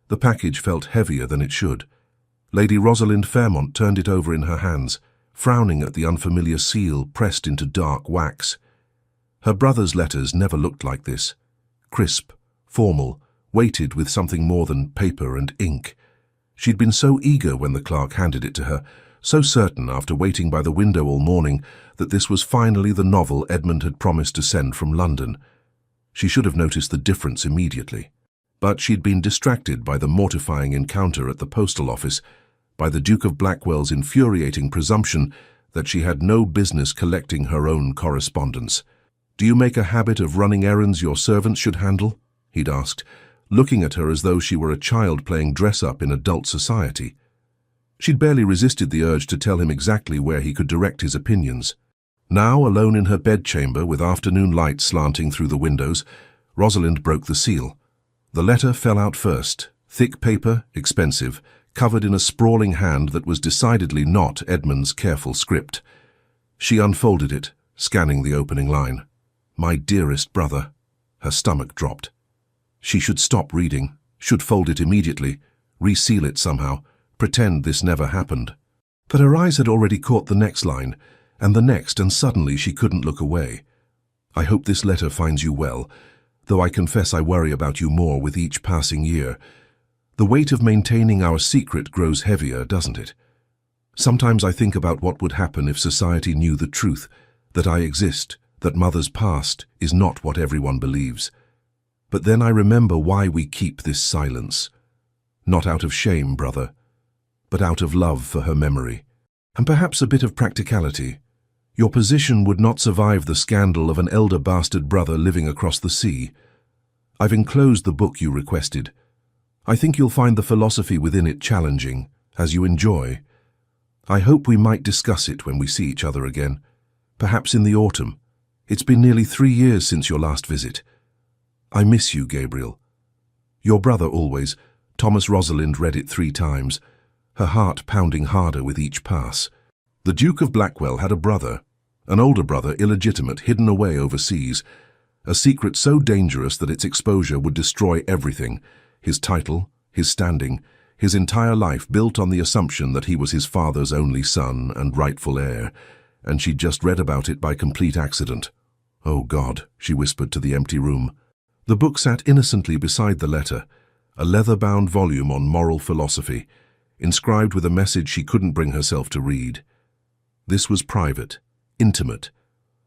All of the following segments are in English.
The package felt heavier than it should. Lady Rosalind Fairmont turned it over in her hands, frowning at the unfamiliar seal pressed into dark wax. Her brother's letters never looked like this. Crisp, formal, weighted with something more than paper and ink. She'd been so eager when the clerk handed it to her, so certain after waiting by the window all morning that this was finally the novel Edmund had promised to send from London. She should have noticed the difference immediately. But she'd been distracted by the mortifying encounter at the postal office, by the Duke of Blackwell's infuriating presumption that she had no business collecting her own correspondence. "Do you make a habit of running errands your servants should handle?" he'd asked, looking at her as though she were a child playing dress-up in adult society. She'd barely resisted the urge to tell him exactly where he could direct his opinions. Now, alone in her bedchamber with afternoon light slanting through the windows, Rosalind broke the seal. The letter fell out first, thick paper, expensive, covered in a sprawling hand that was decidedly not Edmund's careful script. She unfolded it, scanning the opening line. "My dearest brother." Her stomach dropped. She should stop reading, should fold it immediately, reseal it somehow, pretend this never happened. But her eyes had already caught the next line, and the next, and suddenly she couldn't look away. "I hope this letter finds you well, though I confess I worry about you more with each passing year. The weight of maintaining our secret grows heavier, doesn't it? Sometimes I think about what would happen if society knew the truth, that I exist, that Mother's past is not what everyone believes. But then I remember why we keep this silence. Not out of shame, brother, but out of love for her memory. And perhaps a bit of practicality. Your position would not survive the scandal of an elder bastard brother living across the sea. I've enclosed the book you requested. I think you'll find the philosophy within it challenging, as you enjoy. I hope we might discuss it when we see each other again, perhaps in the autumn. It's been nearly 3 years since your last visit. I miss you, Gabriel. Your brother always." Thomas. Rosalind read it 3 times, her heart pounding harder with each pass. The Duke of Blackwell had a brother, an older brother, illegitimate, hidden away overseas, a secret so dangerous that its exposure would destroy everything, his title, his standing, his entire life built on the assumption that he was his father's only son and rightful heir, and she'd just read about it by complete accident. "Oh God," she whispered to the empty room. The book sat innocently beside the letter, a leather-bound volume on moral philosophy, inscribed with a message she couldn't bring herself to read. This was private, intimate,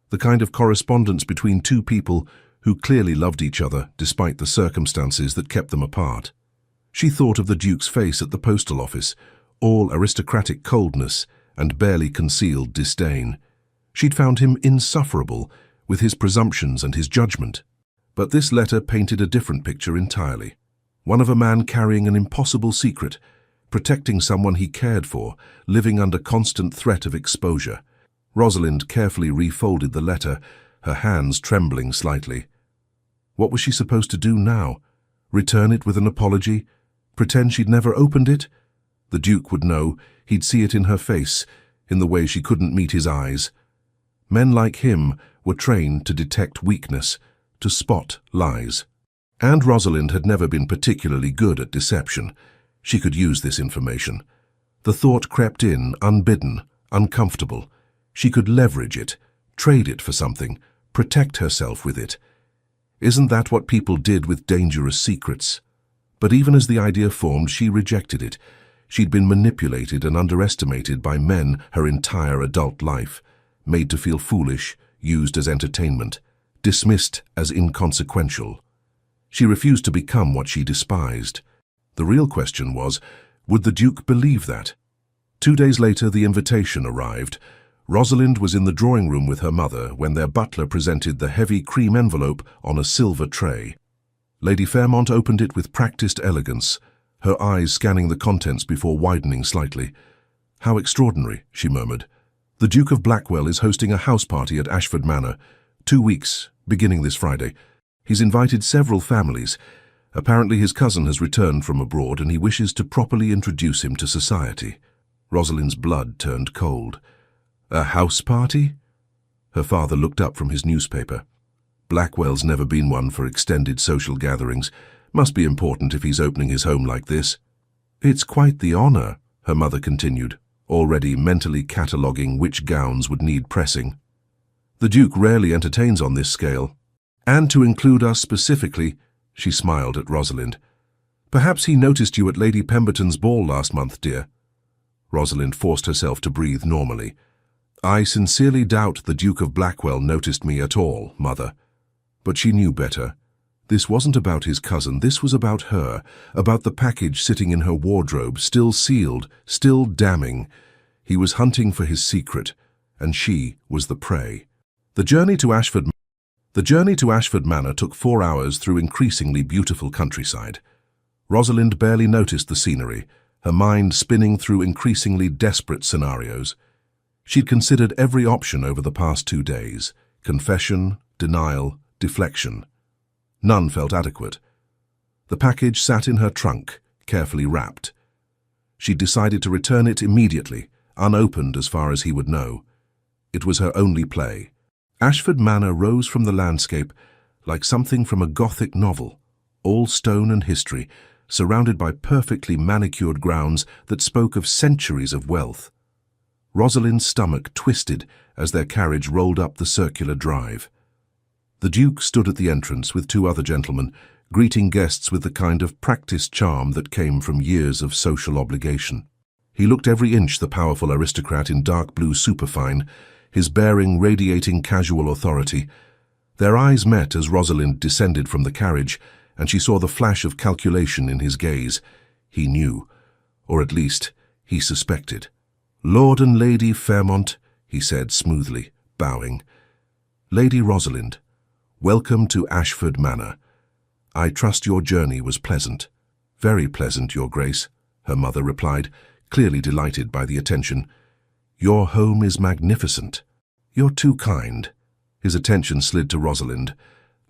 the kind of correspondence between 2 people who clearly loved each other despite the circumstances that kept them apart. She thought of the Duke's face at the postal office, all aristocratic coldness and barely concealed disdain. She'd found him insufferable, with his presumptions and his judgment. But this letter painted a different picture entirely. One of a man carrying an impossible secret, protecting someone he cared for, living under constant threat of exposure. Rosalind carefully refolded the letter, her hands trembling slightly. What was she supposed to do now? Return it with an apology? Pretend she'd never opened it? The Duke would know. He'd see it in her face, in the way she couldn't meet his eyes. Men like him were trained to detect weakness, to spot lies. And Rosalind had never been particularly good at deception. She could use this information. The thought crept in, unbidden, uncomfortable. She could leverage it, trade it for something, protect herself with it. Isn't that what people did with dangerous secrets? But even as the idea formed, she rejected it. She'd been manipulated and underestimated by men her entire adult life, made to feel foolish, used as entertainment, dismissed as inconsequential. She refused to become what she despised. The real question was, would the Duke believe that? 2 days later, the invitation arrived. Rosalind was in the drawing room with her mother when their butler presented the heavy cream envelope on a silver tray. Lady Fairmont opened it with practiced elegance, her eyes scanning the contents before widening slightly. "How extraordinary," she murmured. "The Duke of Blackwell is hosting a house party at Ashford Manor. 2 weeks, beginning this Friday. He's invited several families. Apparently his cousin has returned from abroad and he wishes to properly introduce him to society." Rosalind's blood turned cold. "A house party?" Her father looked up from his newspaper. Blackwell's never been one for extended social gatherings, Must be important if he's opening his home like this. It's quite the honor, her mother continued, already mentally cataloguing which gowns would need pressing. The Duke rarely entertains on this scale. And to include us specifically, she smiled at Rosalind. Perhaps he noticed you at Lady Pemberton's ball last month, dear. Rosalind forced herself to breathe normally. I sincerely doubt the Duke of Blackwell noticed me at all, Mother. But she knew better. This wasn't about his cousin, this was about her, about the package sitting in her wardrobe, still sealed, still damning. He was hunting for his secret, and she was the prey. The journey to Ashford Manor took 4 hours through increasingly beautiful countryside. Rosalind barely noticed the scenery, her mind spinning through increasingly desperate scenarios. She'd considered every option over the past 2 days: confession, denial, deflection. None felt adequate. The package sat in her trunk, carefully wrapped. She decided to return it immediately, unopened as far as he would know. It was her only play. Ashford Manor rose from the landscape like something from a Gothic novel, all stone and history, surrounded by perfectly manicured grounds that spoke of centuries of wealth. Rosalind's stomach twisted as their carriage rolled up the circular drive. The Duke stood at the entrance with 2 other gentlemen, greeting guests with the kind of practiced charm that came from years of social obligation. He looked every inch the powerful aristocrat in dark blue superfine, his bearing radiating casual authority. Their eyes met as Rosalind descended from the carriage, and she saw the flash of calculation in his gaze. He knew, or at least, he suspected. "Lord and Lady Fairmont," he said smoothly, bowing. "Lady Rosalind, welcome to Ashford Manor. I trust your journey was pleasant." "Very pleasant, Your Grace," her mother replied, clearly delighted by the attention. "Your home is magnificent." "You're too kind." His attention slid to Rosalind.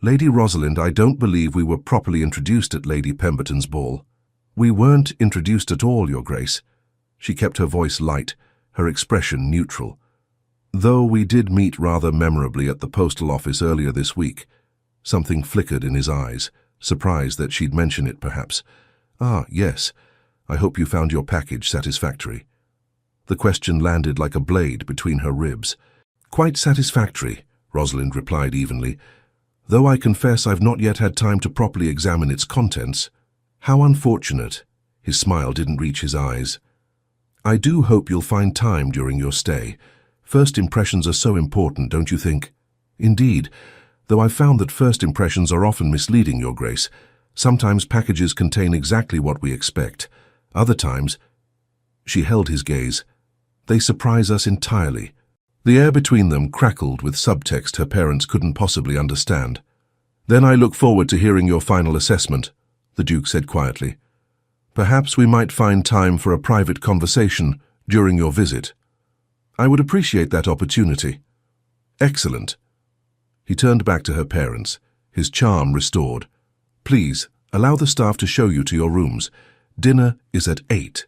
"Lady Rosalind, I don't believe we were properly introduced at Lady Pemberton's ball." "We weren't introduced at all, Your Grace." She kept her voice light, her expression neutral. "Though we did meet rather memorably at the postal office earlier this week." Something flickered in his eyes, surprised that she'd mention it perhaps. "Ah, yes. I hope you found your package satisfactory." The question landed like a blade between her ribs. "Quite satisfactory," Rosalind replied evenly, "though I confess I've not yet had time to properly examine its contents." "How unfortunate." His smile didn't reach his eyes. "I do hope you'll find time during your stay. First impressions are so important, don't you think?" "Indeed, though I've found that first impressions are often misleading, Your Grace. Sometimes packages contain exactly what we expect. Other times—" She held his gaze. "They surprise us entirely." The air between them crackled with subtext her parents couldn't possibly understand. "Then I look forward to hearing your final assessment," the Duke said quietly. "Perhaps we might find time for a private conversation during your visit." "I would appreciate that opportunity." "Excellent." He turned back to her parents, his charm restored. "Please, allow the staff to show you to your rooms. Dinner is at 8.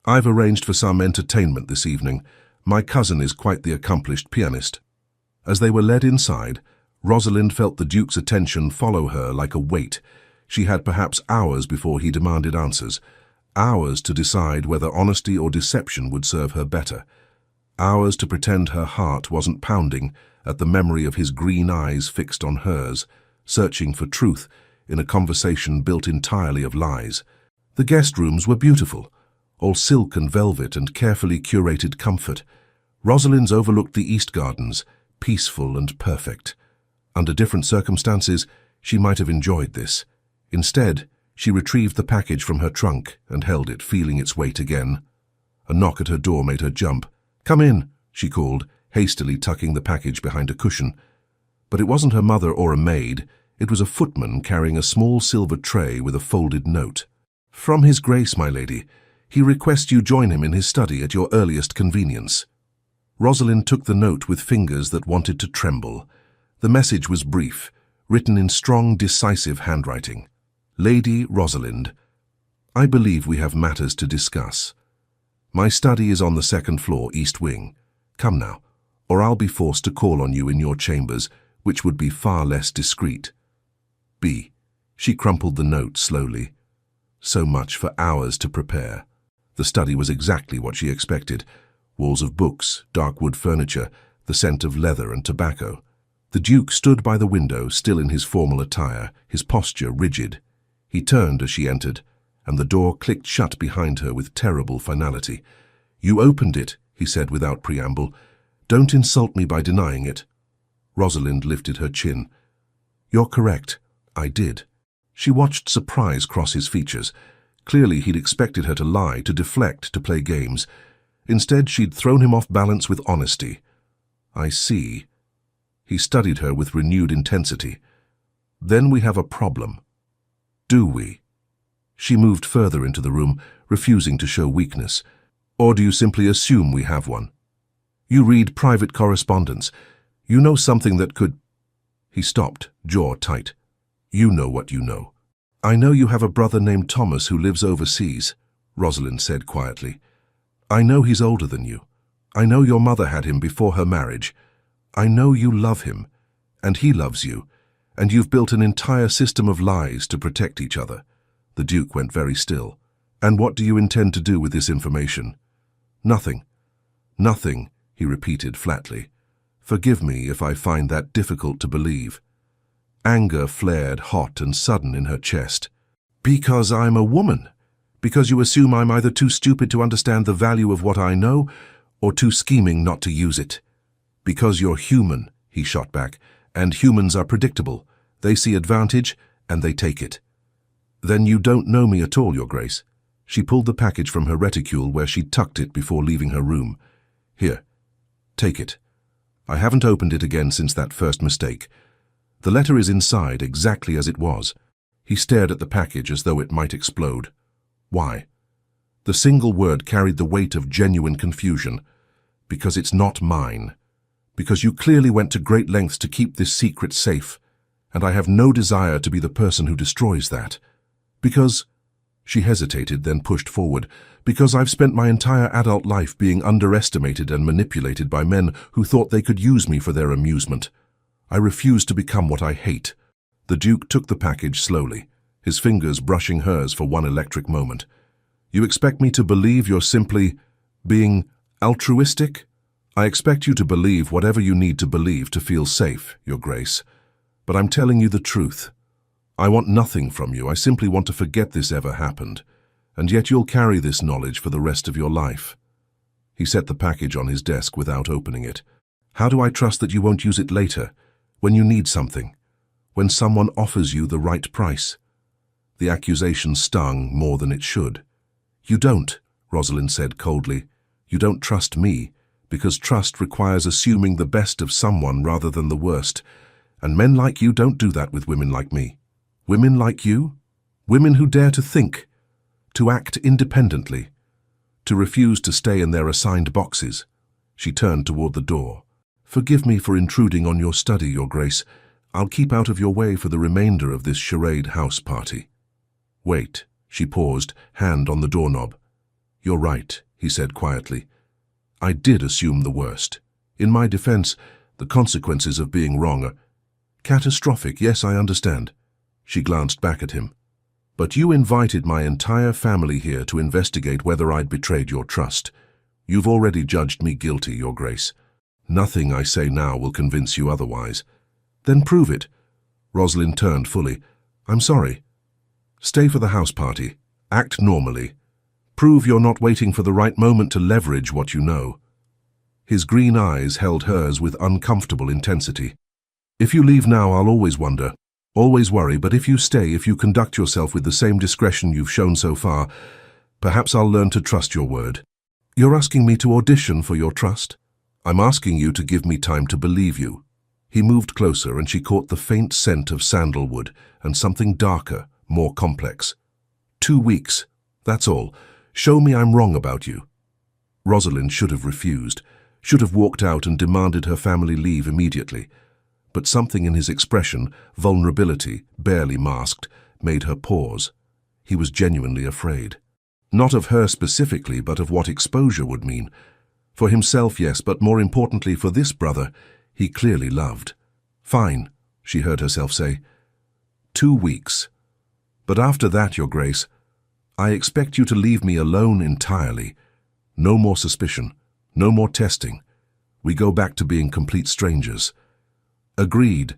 I've arranged for some entertainment this evening. My cousin is quite the accomplished pianist." As they were led inside, Rosalind felt the Duke's attention follow her like a weight. She had perhaps hours before he demanded answers, hours to decide whether honesty or deception would serve her better, hours to pretend her heart wasn't pounding at the memory of his green eyes fixed on hers, searching for truth in a conversation built entirely of lies. The guest rooms were beautiful, all silk and velvet and carefully curated comfort. Rosalind's overlooked the East Gardens, peaceful and perfect. Under different circumstances, she might have enjoyed this. Instead, she retrieved the package from her trunk and held it, feeling its weight again. A knock at her door made her jump. "Come in," she called, hastily tucking the package behind a cushion. But it wasn't her mother or a maid. It was a footman carrying a small silver tray with a folded note. "From His Grace, my lady. He requests you join him in his study at your earliest convenience." Rosalind took the note with fingers that wanted to tremble. The message was brief, written in strong, decisive handwriting. "Lady Rosalind, I believe we have matters to discuss. My study is on the 2nd floor, East Wing. Come now, or I'll be forced to call on you in your chambers, which would be far less discreet. B." She crumpled the note slowly. So much for hours to prepare. The study was exactly what she expected. Walls of books, dark wood furniture, the scent of leather and tobacco. The Duke stood by the window, still in his formal attire, his posture rigid. He turned as she entered, and the door clicked shut behind her with terrible finality. "You opened it," he said without preamble. "Don't insult me by denying it." Rosalind lifted her chin. "You're correct. I did." She watched surprise cross his features. Clearly he'd expected her to lie, to deflect, to play games. Instead, she'd thrown him off balance with honesty. "I see." He studied her with renewed intensity. "Then we have a problem." "Do we?" She moved further into the room, refusing to show weakness. "Or do you simply assume we have one? You read private correspondence. You know something that could—" He stopped, jaw tight. "You know what you know." "I know you have a brother named Thomas who lives overseas," Rosalind said quietly. "I know he's older than you. I know your mother had him before her marriage. I know you love him, and he loves you, and you've built an entire system of lies to protect each other." The Duke went very still. "And what do you intend to do with this information?" "Nothing." "Nothing," he repeated flatly. "Forgive me if I find that difficult to believe." Anger flared hot and sudden in her chest. "Because I'm a woman? Because you assume I'm either too stupid to understand the value of what I know, or too scheming not to use it?" "Because you're human," he shot back, "and humans are predictable. They see advantage, and they take it." "Then you don't know me at all, Your Grace." She pulled the package from her reticule where she'd tucked it before leaving her room. "Here, take it. I haven't opened it again since that first mistake. The letter is inside, exactly as it was." He stared at the package as though it might explode. "Why?" The single word carried the weight of genuine confusion. "Because it's not mine. Because you clearly went to great lengths to keep this secret safe, and I have no desire to be the person who destroys that. Because—" She hesitated, then pushed forward. "Because I've spent my entire adult life being underestimated and manipulated by men who thought they could use me for their amusement. I refuse to become what I hate." The Duke took the package slowly, his fingers brushing hers for one electric moment. "You expect me to believe you're simply being altruistic? I expect you to believe whatever you need to believe to feel safe, Your Grace. But I'm telling you the truth. I want nothing from you. I simply want to forget this ever happened. And yet you'll carry this knowledge for the rest of your life." He set the package on his desk without opening it. "How do I trust that you won't use it later, when you need something, when someone offers you the right price?" The accusation stung more than it should. "You don't," Rosalind said coldly. "You don't trust me, because trust requires assuming the best of someone rather than the worst. And men like you don't do that with women like me. Women like you? Women who dare to think, to act independently, to refuse to stay in their assigned boxes." She turned toward the door. "Forgive me for intruding on your study, Your Grace. I'll keep out of your way for the remainder of this charade house party." "Wait." She paused, hand on the doorknob. "You're right," he said quietly. "I did assume the worst. In my defense, the consequences of being wrong are catastrophic. Yes, I understand." She glanced back at him. "But you invited my entire family here to investigate whether I'd betrayed your trust. You've already judged me guilty, Your Grace. Nothing I say now will convince you otherwise." "Then prove it." Rosalind turned fully. "I'm sorry. Stay for the house party. Act normally. Prove you're not waiting for the right moment to leverage what you know." His green eyes held hers with uncomfortable intensity. "If you leave now, I'll always wonder, always worry, but if you stay, if you conduct yourself with the same discretion you've shown so far, perhaps I'll learn to trust your word." "You're asking me to audition for your trust?" "I'm asking you to give me time to believe you." He moved closer, and she caught the faint scent of sandalwood and something darker, more complex. 2 weeks. That's all. Show me I'm wrong about you." Rosalind should have refused, should have walked out and demanded her family leave immediately. But something in his expression, vulnerability, barely masked, made her pause. He was genuinely afraid. Not of her specifically, but of what exposure would mean. For himself, yes, but more importantly for this brother he clearly loved. "Fine," she heard herself say. 2 weeks. But after that, Your Grace, I expect you to leave me alone entirely. No more suspicion, no more testing. We go back to being complete strangers." "Agreed."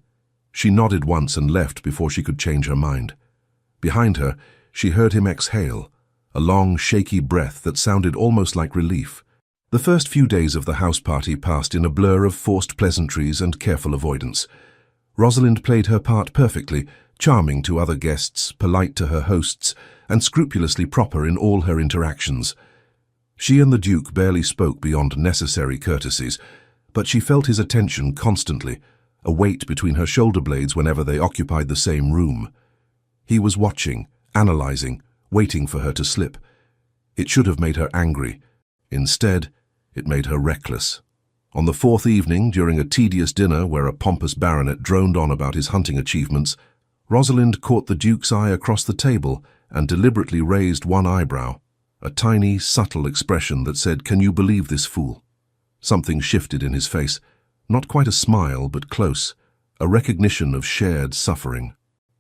She nodded once and left before she could change her mind. Behind her, she heard him exhale, a long, shaky breath that sounded almost like relief. The first few days of the house party passed in a blur of forced pleasantries and careful avoidance. Rosalind played her part perfectly, charming to other guests, polite to her hosts, and scrupulously proper in all her interactions. She and the Duke barely spoke beyond necessary courtesies, but she felt his attention constantly, a weight between her shoulder blades whenever they occupied the same room. He was watching, analyzing, waiting for her to slip. It should have made her angry. Instead, it made her reckless. On the fourth evening, during a tedious dinner where a pompous baronet droned on about his hunting achievements, Rosalind caught the Duke's eye across the table and deliberately raised one eyebrow, a tiny, subtle expression that said, "Can you believe this fool?" Something shifted in his face, not quite a smile, but close, a recognition of shared suffering.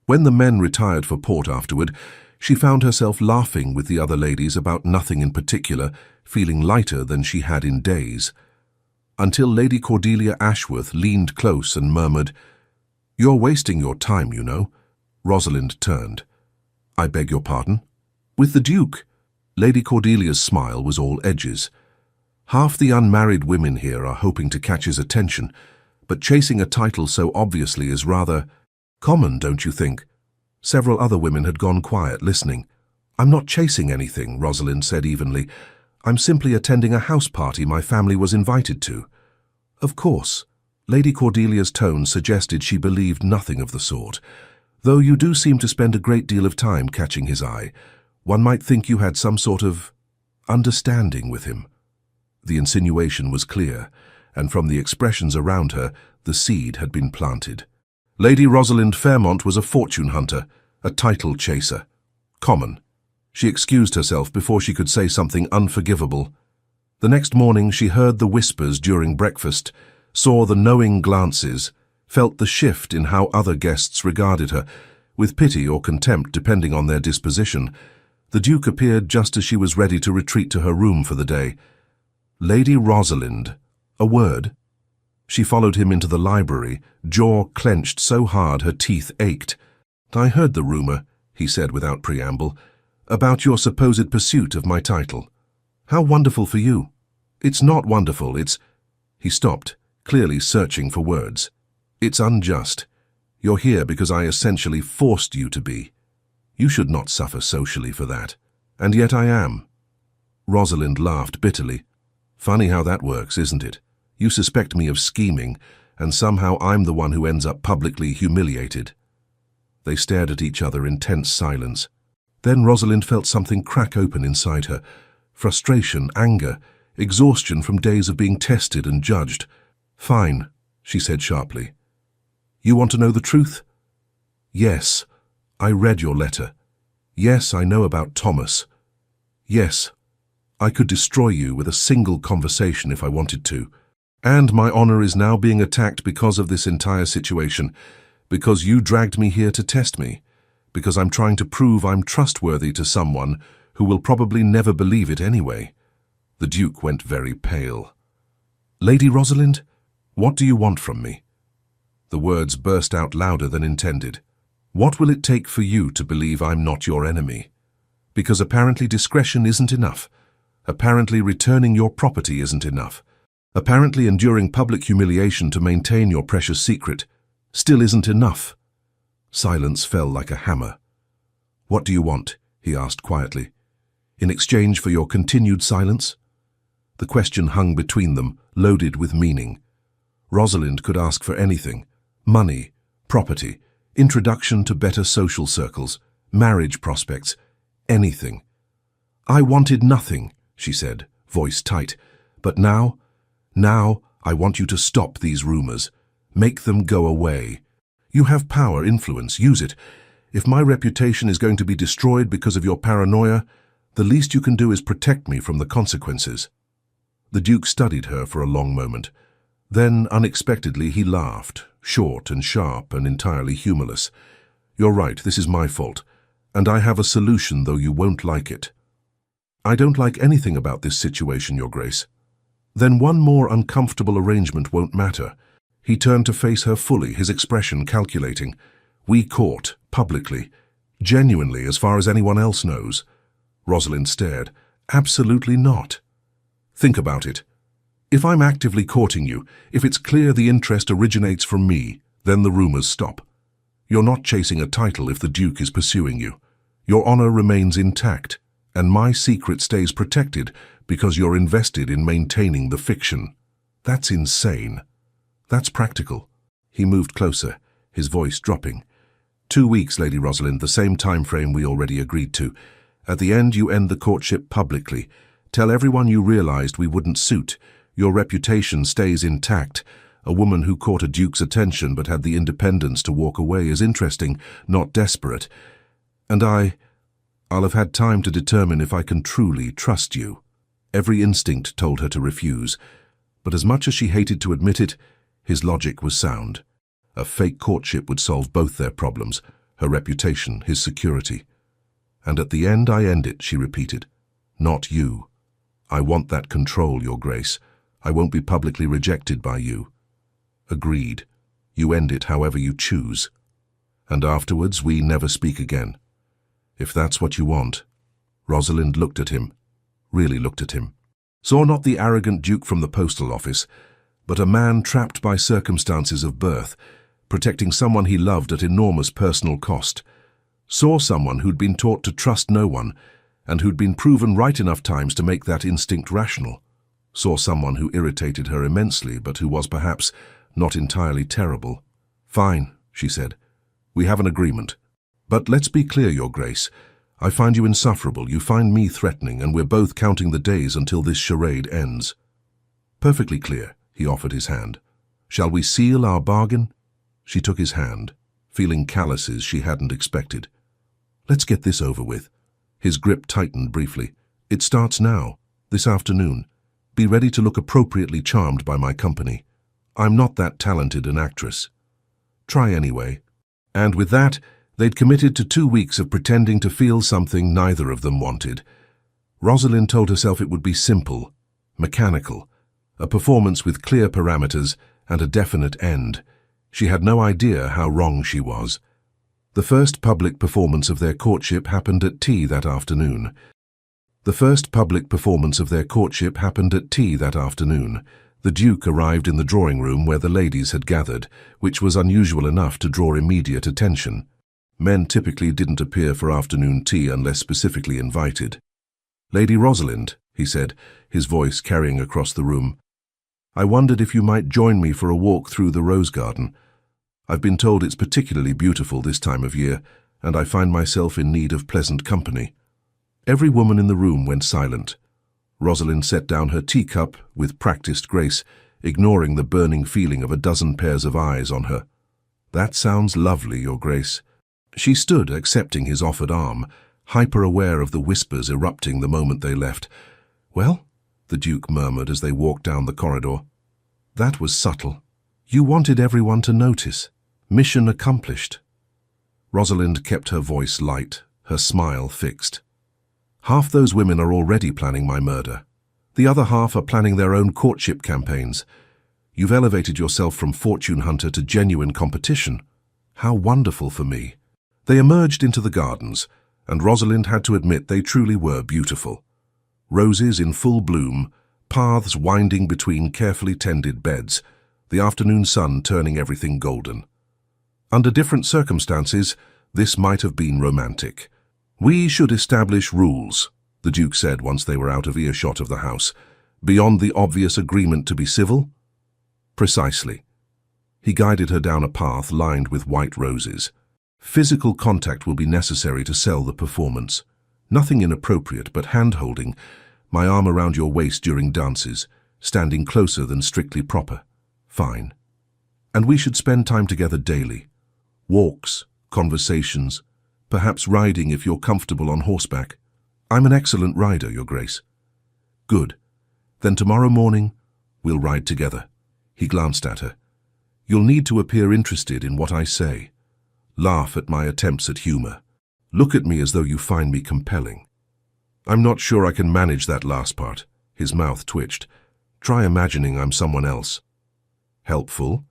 When the men retired for port afterward, she found herself laughing with the other ladies about nothing in particular, feeling lighter than she had in days. Until Lady Cordelia Ashworth leaned close and murmured, "You're wasting your time, you know." Rosalind turned. "I beg your pardon?" "With the Duke." Lady Cordelia's smile was all edges. "Half the unmarried women here are hoping to catch his attention, but chasing a title so obviously is rather common, don't you think?" Several other women had gone quiet, listening. "I'm not chasing anything," Rosalind said evenly. "I'm simply attending a house party my family was invited to." "Of course." Lady Cordelia's tone suggested she believed nothing of the sort. "Though you do seem to spend a great deal of time catching his eye. One might think you had some sort of understanding with him." The insinuation was clear, and from the expressions around her, the seed had been planted. Lady Rosalind Fairmont was a fortune hunter, a title chaser. Common. She excused herself before she could say something unforgivable. The next morning she heard the whispers during breakfast, saw the knowing glances, felt the shift in how other guests regarded her, with pity or contempt depending on their disposition. The Duke appeared just as she was ready to retreat to her room for the day. "Lady Rosalind, a word?" She followed him into the library, jaw clenched so hard her teeth ached. "I heard the rumor," he said without preamble, "about your supposed pursuit of my title. How wonderful for you." "It's not wonderful, it's—" He stopped, clearly searching for words. "It's unjust. You're here because I essentially forced you to be. You should not suffer socially for that. And yet I am." Rosalind laughed bitterly. "Funny how that works, isn't it? You suspect me of scheming, and somehow I'm the one who ends up publicly humiliated." They stared at each other in tense silence. Then Rosalind felt something crack open inside her. Frustration, anger, exhaustion from days of being tested and judged. "Fine," she said sharply. "You want to know the truth?" "Yes, I read your letter. Yes, I know about Thomas. Yes, I could destroy you with a single conversation if I wanted to. And my honor is now being attacked because of this entire situation, because you dragged me here to test me, because I'm trying to prove I'm trustworthy to someone who will probably never believe it anyway." The Duke went very pale. "Lady Rosalind, what do you want from me?" The words burst out louder than intended. "What will it take for you to believe I'm not your enemy? Because apparently discretion isn't enough. Apparently returning your property isn't enough. Apparently enduring public humiliation to maintain your precious secret still isn't enough." Silence fell like a hammer. "What do you want?" he asked quietly. "In exchange for your continued silence?" The question hung between them, loaded with meaning. Rosalind could ask for anything: money, property, introduction to better social circles, marriage prospects, anything. "I wanted nothing," she said, voice tight. "But now I want you to stop these rumors. Make them go away. You have power, influence, use it. If my reputation is going to be destroyed because of your paranoia, the least you can do is protect me from the consequences." The Duke studied her for a long moment. Then, unexpectedly, he laughed, short and sharp and entirely humorless. "You're right, this is my fault. and I have a solution, though you won't like it. I don't like anything about this situation, Your Grace. Then one more uncomfortable arrangement won't matter. He turned to face her fully, his expression calculating. We court, publicly, genuinely, as far as anyone else knows. Rosalind stared. Absolutely not. Think about it. If I'm actively courting you, if it's clear the interest originates from me, then the rumors stop. You're not chasing a title if the Duke is pursuing you. Your honor remains intact, and my secret stays protected because you're invested in maintaining the fiction. That's insane. That's practical. He moved closer, his voice dropping. 2 weeks, Lady Rosalind, the same time frame we already agreed to. At the end, you end the courtship publicly. Tell everyone you realized we wouldn't suit. Your reputation stays intact. A woman who caught a duke's attention but had the independence to walk away is interesting, not desperate. And I'll have had time to determine if I can truly trust you. Every instinct told her to refuse, but as much as she hated to admit it, his logic was sound. A fake courtship would solve both their problems, her reputation, his security. And at the end I end it, she repeated. Not you. I want that control, Your Grace. I won't be publicly rejected by you. Agreed. You end it however you choose. And afterwards we never speak again. If that's what you want. Rosalind looked at him, really looked at him. Saw not the arrogant Duke from the postal office, but a man trapped by circumstances of birth, protecting someone he loved at enormous personal cost. Saw someone who'd been taught to trust no one, and who'd been proven right enough times to make that instinct rational. Saw someone who irritated her immensely, but who was perhaps not entirely terrible. Fine, she said. We have an agreement. But let's be clear, Your Grace. I find you insufferable, you find me threatening, and we're both counting the days until this charade ends. Perfectly clear, he offered his hand. Shall we seal our bargain? She took his hand, feeling calluses she hadn't expected. Let's get this over with. His grip tightened briefly. It starts now, this afternoon. Be ready to look appropriately charmed by my company. I'm not that talented an actress. Try anyway. And with that, they'd committed to 2 weeks of pretending to feel something neither of them wanted. Rosalind told herself it would be simple, mechanical, a performance with clear parameters and a definite end. She had no idea how wrong she was. The first public performance of their courtship happened at tea that afternoon. The Duke arrived in the drawing room where the ladies had gathered, which was unusual enough to draw immediate attention. Men typically didn't appear for afternoon tea unless specifically invited. Lady Rosalind, he said, his voice carrying across the room, I wondered if you might join me for a walk through the rose garden. I've been told it's particularly beautiful this time of year, and I find myself in need of pleasant company. Every woman in the room went silent. Rosalind set down her teacup with practiced grace, ignoring the burning feeling of a dozen pairs of eyes on her. That sounds lovely, Your Grace. She stood, accepting his offered arm, hyper-aware of the whispers erupting the moment they left. Well, the Duke murmured as they walked down the corridor. That was subtle. You wanted everyone to notice. Mission accomplished. Rosalind kept her voice light, her smile fixed. Half those women are already planning my murder. The other half are planning their own courtship campaigns. You've elevated yourself from fortune hunter to genuine competition. How wonderful for me. They emerged into the gardens, and Rosalind had to admit they truly were beautiful. Roses in full bloom, paths winding between carefully tended beds, the afternoon sun turning everything golden. Under different circumstances, this might have been romantic. We should establish rules, the Duke said once they were out of earshot of the house, beyond the obvious agreement to be civil. Precisely. He guided her down a path lined with white roses. Physical contact will be necessary to sell the performance. Nothing inappropriate, but hand-holding, my arm around your waist during dances, standing closer than strictly proper. Fine. And we should spend time together daily. Walks, conversations, perhaps riding if you're comfortable on horseback. I'm an excellent rider, Your Grace. Good. Then tomorrow morning, we'll ride together. He glanced at her. You'll need to appear interested in what I say. Laugh at my attempts at humor. Look at me as though you find me compelling. I'm not sure I can manage that last part. His mouth twitched. Try imagining I'm someone else. Helpful?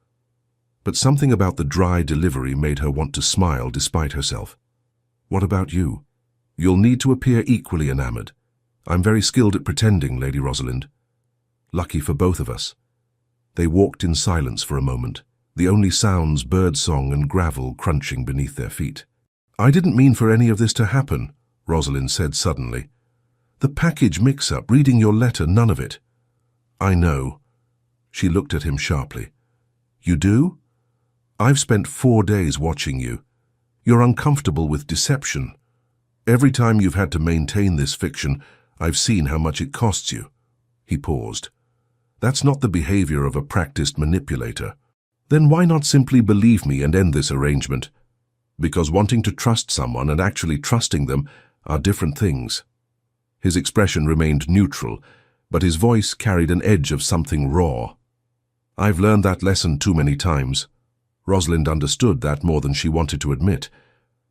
But something about the dry delivery made her want to smile despite herself. What about you? You'll need to appear equally enamored. I'm very skilled at pretending, Lady Rosalind. Lucky for both of us. They walked in silence for a moment, the only sounds birdsong and gravel crunching beneath their feet. I didn't mean for any of this to happen, Rosalind said suddenly. The package mix-up, reading your letter, none of it. I know. She looked at him sharply. You do? I've spent 4 days watching you. You're uncomfortable with deception. Every time you've had to maintain this fiction, I've seen how much it costs you. He paused. That's not the behavior of a practiced manipulator. Then why not simply believe me and end this arrangement? Because wanting to trust someone and actually trusting them are different things. His expression remained neutral, but his voice carried an edge of something raw. I've learned that lesson too many times. Rosalind understood that more than she wanted to admit.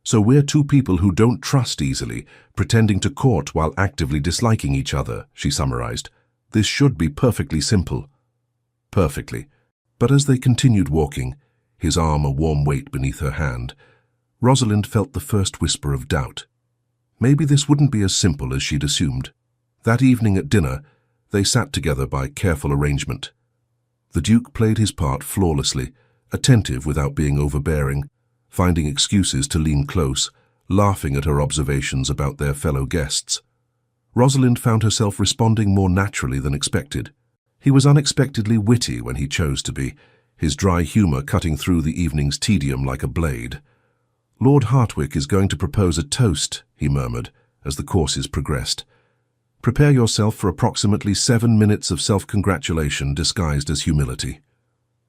So we're two people who don't trust easily, pretending to court while actively disliking each other, she summarized. This should be perfectly simple. Perfectly. But as they continued walking, his arm a warm weight beneath her hand, Rosalind felt the first whisper of doubt. Maybe this wouldn't be as simple as she'd assumed. That evening at dinner, they sat together by careful arrangement. The Duke played his part flawlessly, attentive without being overbearing, finding excuses to lean close, laughing at her observations about their fellow guests. Rosalind found herself responding more naturally than expected. He was unexpectedly witty when he chose to be, his dry humour cutting through the evening's tedium like a blade. Lord Hartwick is going to propose a toast, he murmured, as the courses progressed. Prepare yourself for approximately 7 minutes of self-congratulation disguised as humility.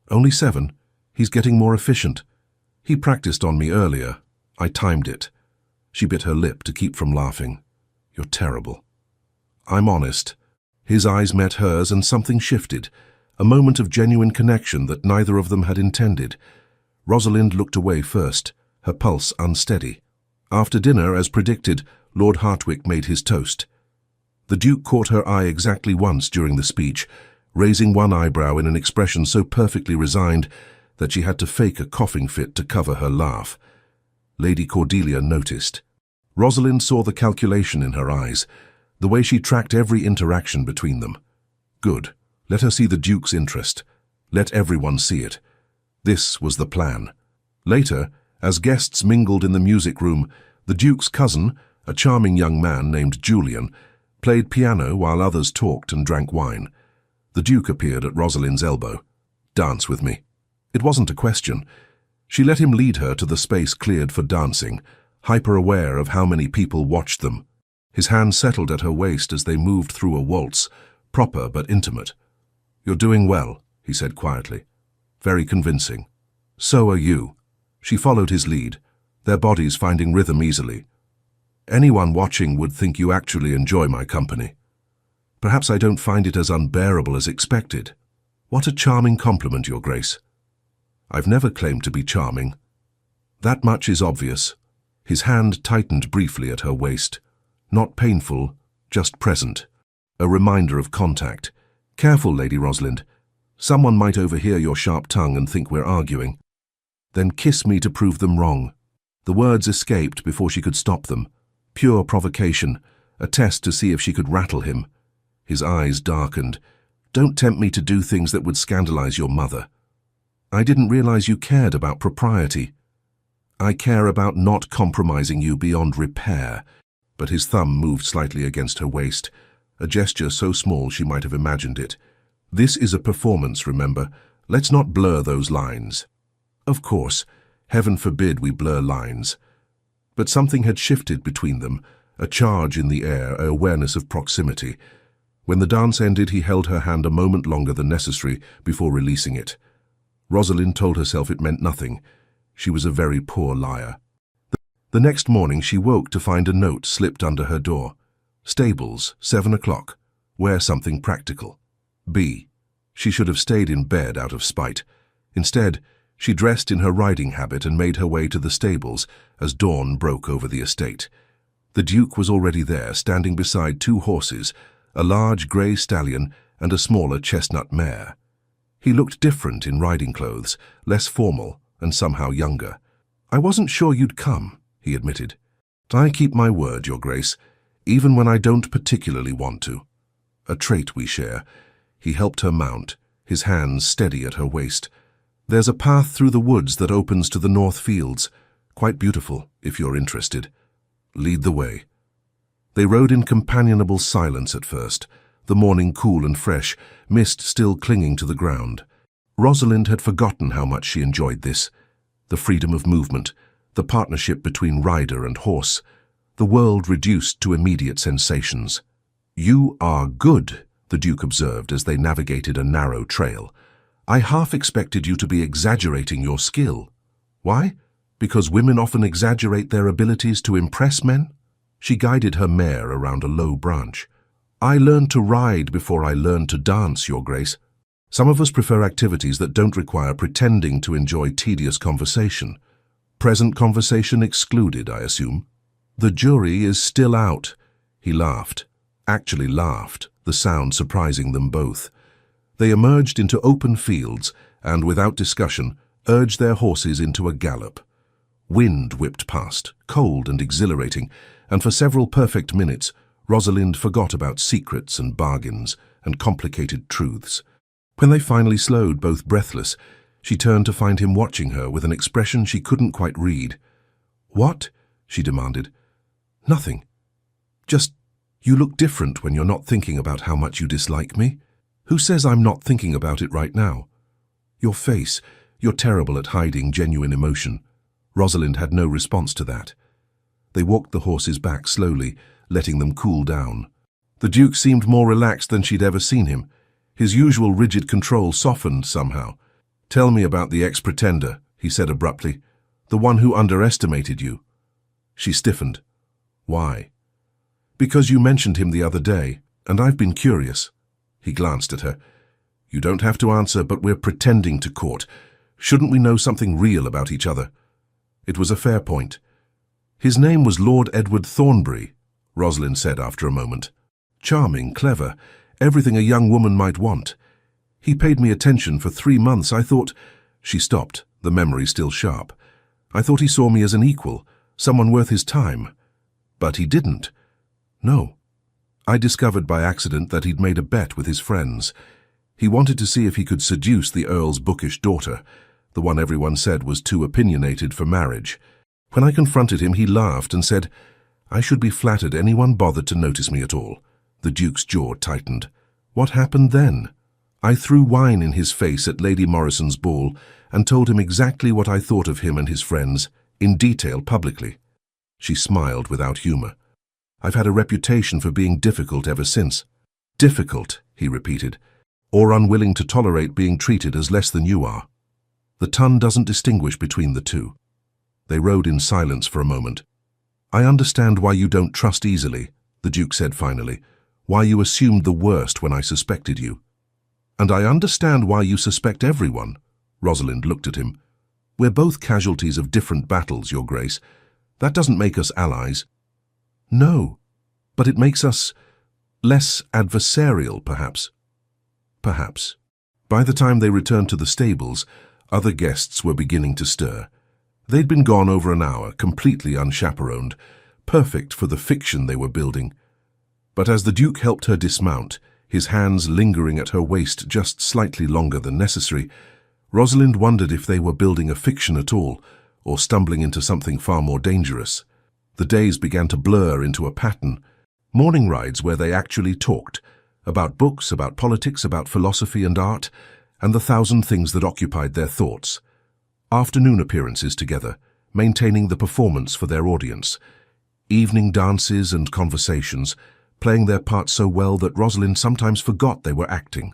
Only 7? He's getting more efficient. He practiced on me earlier. I timed it. She bit her lip to keep from laughing. You're terrible. I'm honest. His eyes met hers and something shifted, a moment of genuine connection that neither of them had intended. Rosalind looked away first, her pulse unsteady. After dinner, as predicted, Lord Hartwick made his toast. The Duke caught her eye exactly once during the speech, raising one eyebrow in an expression so perfectly resigned that she had to fake a coughing fit to cover her laugh. Lady Cordelia noticed. Rosalind saw the calculation in her eyes, the way she tracked every interaction between them. Good. Let her see the Duke's interest. Let everyone see it. This was the plan. Later, as guests mingled in the music room, the Duke's cousin, a charming young man named Julian, played piano while others talked and drank wine. The Duke appeared at Rosalind's elbow. Dance with me. It wasn't a question. She let him lead her to the space cleared for dancing, hyper-aware of how many people watched them. His hand settled at her waist as they moved through a waltz, proper but intimate. You're doing well, he said quietly. Very convincing. So are you. She followed his lead, their bodies finding rhythm easily. Anyone watching would think you actually enjoy my company. Perhaps I don't find it as unbearable as expected. What a charming compliment, Your Grace. I've never claimed to be charming. That much is obvious. His hand tightened briefly at her waist. Not painful, just present. A reminder of contact. Careful, Lady Rosalind. Someone might overhear your sharp tongue and think we're arguing. Then kiss me to prove them wrong. The words escaped before she could stop them. Pure provocation, a test to see if she could rattle him. His eyes darkened. Don't tempt me to do things that would scandalize your mother. I didn't realize you cared about propriety. I care about not compromising you beyond repair. But his thumb moved slightly against her waist, a gesture so small she might have imagined it. This is a performance, remember. Let's not blur those lines. Of course, heaven forbid we blur lines. But something had shifted between them, a charge in the air, an awareness of proximity. When the dance ended, he held her hand a moment longer than necessary before releasing it. Rosalind told herself it meant nothing. She was a very poor liar. The next morning she woke to find a note slipped under her door. Stables, 7 o'clock. Wear something practical. B. She should have stayed in bed out of spite. Instead, She dressed in her riding habit and made her way to the stables as dawn broke over the estate. The Duke was already there, standing beside two horses, a large grey stallion and a smaller chestnut mare. He looked different in riding clothes, less formal and somehow younger. "I wasn't sure you'd come," he admitted. "I keep my word, Your Grace, even when I don't particularly want to." A trait we share. He helped her mount, his hands steady at her waist. "There's a path through the woods that opens to the north fields. Quite beautiful, if you're interested. Lead the way." They rode in companionable silence at first, the morning cool and fresh, mist still clinging to the ground. Rosalind had forgotten how much she enjoyed this. The freedom of movement, the partnership between rider and horse, the world reduced to immediate sensations. "You are good," the Duke observed as they navigated a narrow trail. "I half expected you to be exaggerating your skill." "Why? Because women often exaggerate their abilities to impress men?" She guided her mare around a low branch. "I learned to ride before I learned to dance, Your Grace. Some of us prefer activities that don't require pretending to enjoy tedious conversation. Present conversation excluded, I assume." "The jury is still out." He laughed. Actually laughed, the sound surprising them both. They emerged into open fields and, without discussion, urged their horses into a gallop. Wind whipped past, cold and exhilarating, and for several perfect minutes, Rosalind forgot about secrets and bargains and complicated truths. When they finally slowed, both breathless, she turned to find him watching her with an expression she couldn't quite read. "What?" she demanded. "Nothing. Just, you look different when you're not thinking about how much you dislike me. Who says I'm not thinking about it right now? Your face, you're terrible at hiding genuine emotion." Rosalind had no response to that. They walked the horses back slowly, letting them cool down. The Duke seemed more relaxed than she'd ever seen him. His usual rigid control softened somehow. "Tell me about the ex-pretender," he said abruptly. "The one who underestimated you." She stiffened. "Why?" "Because you mentioned him the other day, and I've been curious." He glanced at her. "You don't have to answer, but we're pretending to court. Shouldn't we know something real about each other?" It was a fair point. "His name was Lord Edward Thornbury," Rosalind said after a moment. "Charming, clever, everything a young woman might want. He paid me attention for 3 months. I thought—" She stopped, the memory still sharp. "I thought he saw me as an equal, someone worth his time. But he didn't. No. I discovered by accident that he'd made a bet with his friends. He wanted to see if he could seduce the Earl's bookish daughter, the one everyone said was too opinionated for marriage. When I confronted him, he laughed and said, 'I should be flattered anyone bothered to notice me at all.'" The Duke's jaw tightened. "What happened then?" "I threw wine in his face at Lady Morrison's ball and told him exactly what I thought of him and his friends, in detail publicly." She smiled without humor. "I've had a reputation for being difficult ever since." "Difficult," he repeated, "or unwilling to tolerate being treated as less than you are." The tongue doesn't distinguish between the two. They rode in silence for a moment. "I understand why you don't trust easily," the Duke said finally, "why you assumed the worst when I suspected you." "And I understand why you suspect everyone." Rosalind looked at him. "We're both casualties of different battles, Your Grace. That doesn't make us allies." "No, but it makes us less adversarial, perhaps." Perhaps. By the time they returned to the stables, other guests were beginning to stir. They'd been gone over an hour, completely unchaperoned, perfect for the fiction they were building. But as the Duke helped her dismount, his hands lingering at her waist just slightly longer than necessary, Rosalind wondered if they were building a fiction at all, or stumbling into something far more dangerous. The days began to blur into a pattern. Morning rides where they actually talked, about books, about politics, about philosophy and art, and the thousand things that occupied their thoughts. Afternoon appearances together, maintaining the performance for their audience. Evening dances and conversations, playing their part so well that Rosalind sometimes forgot they were acting.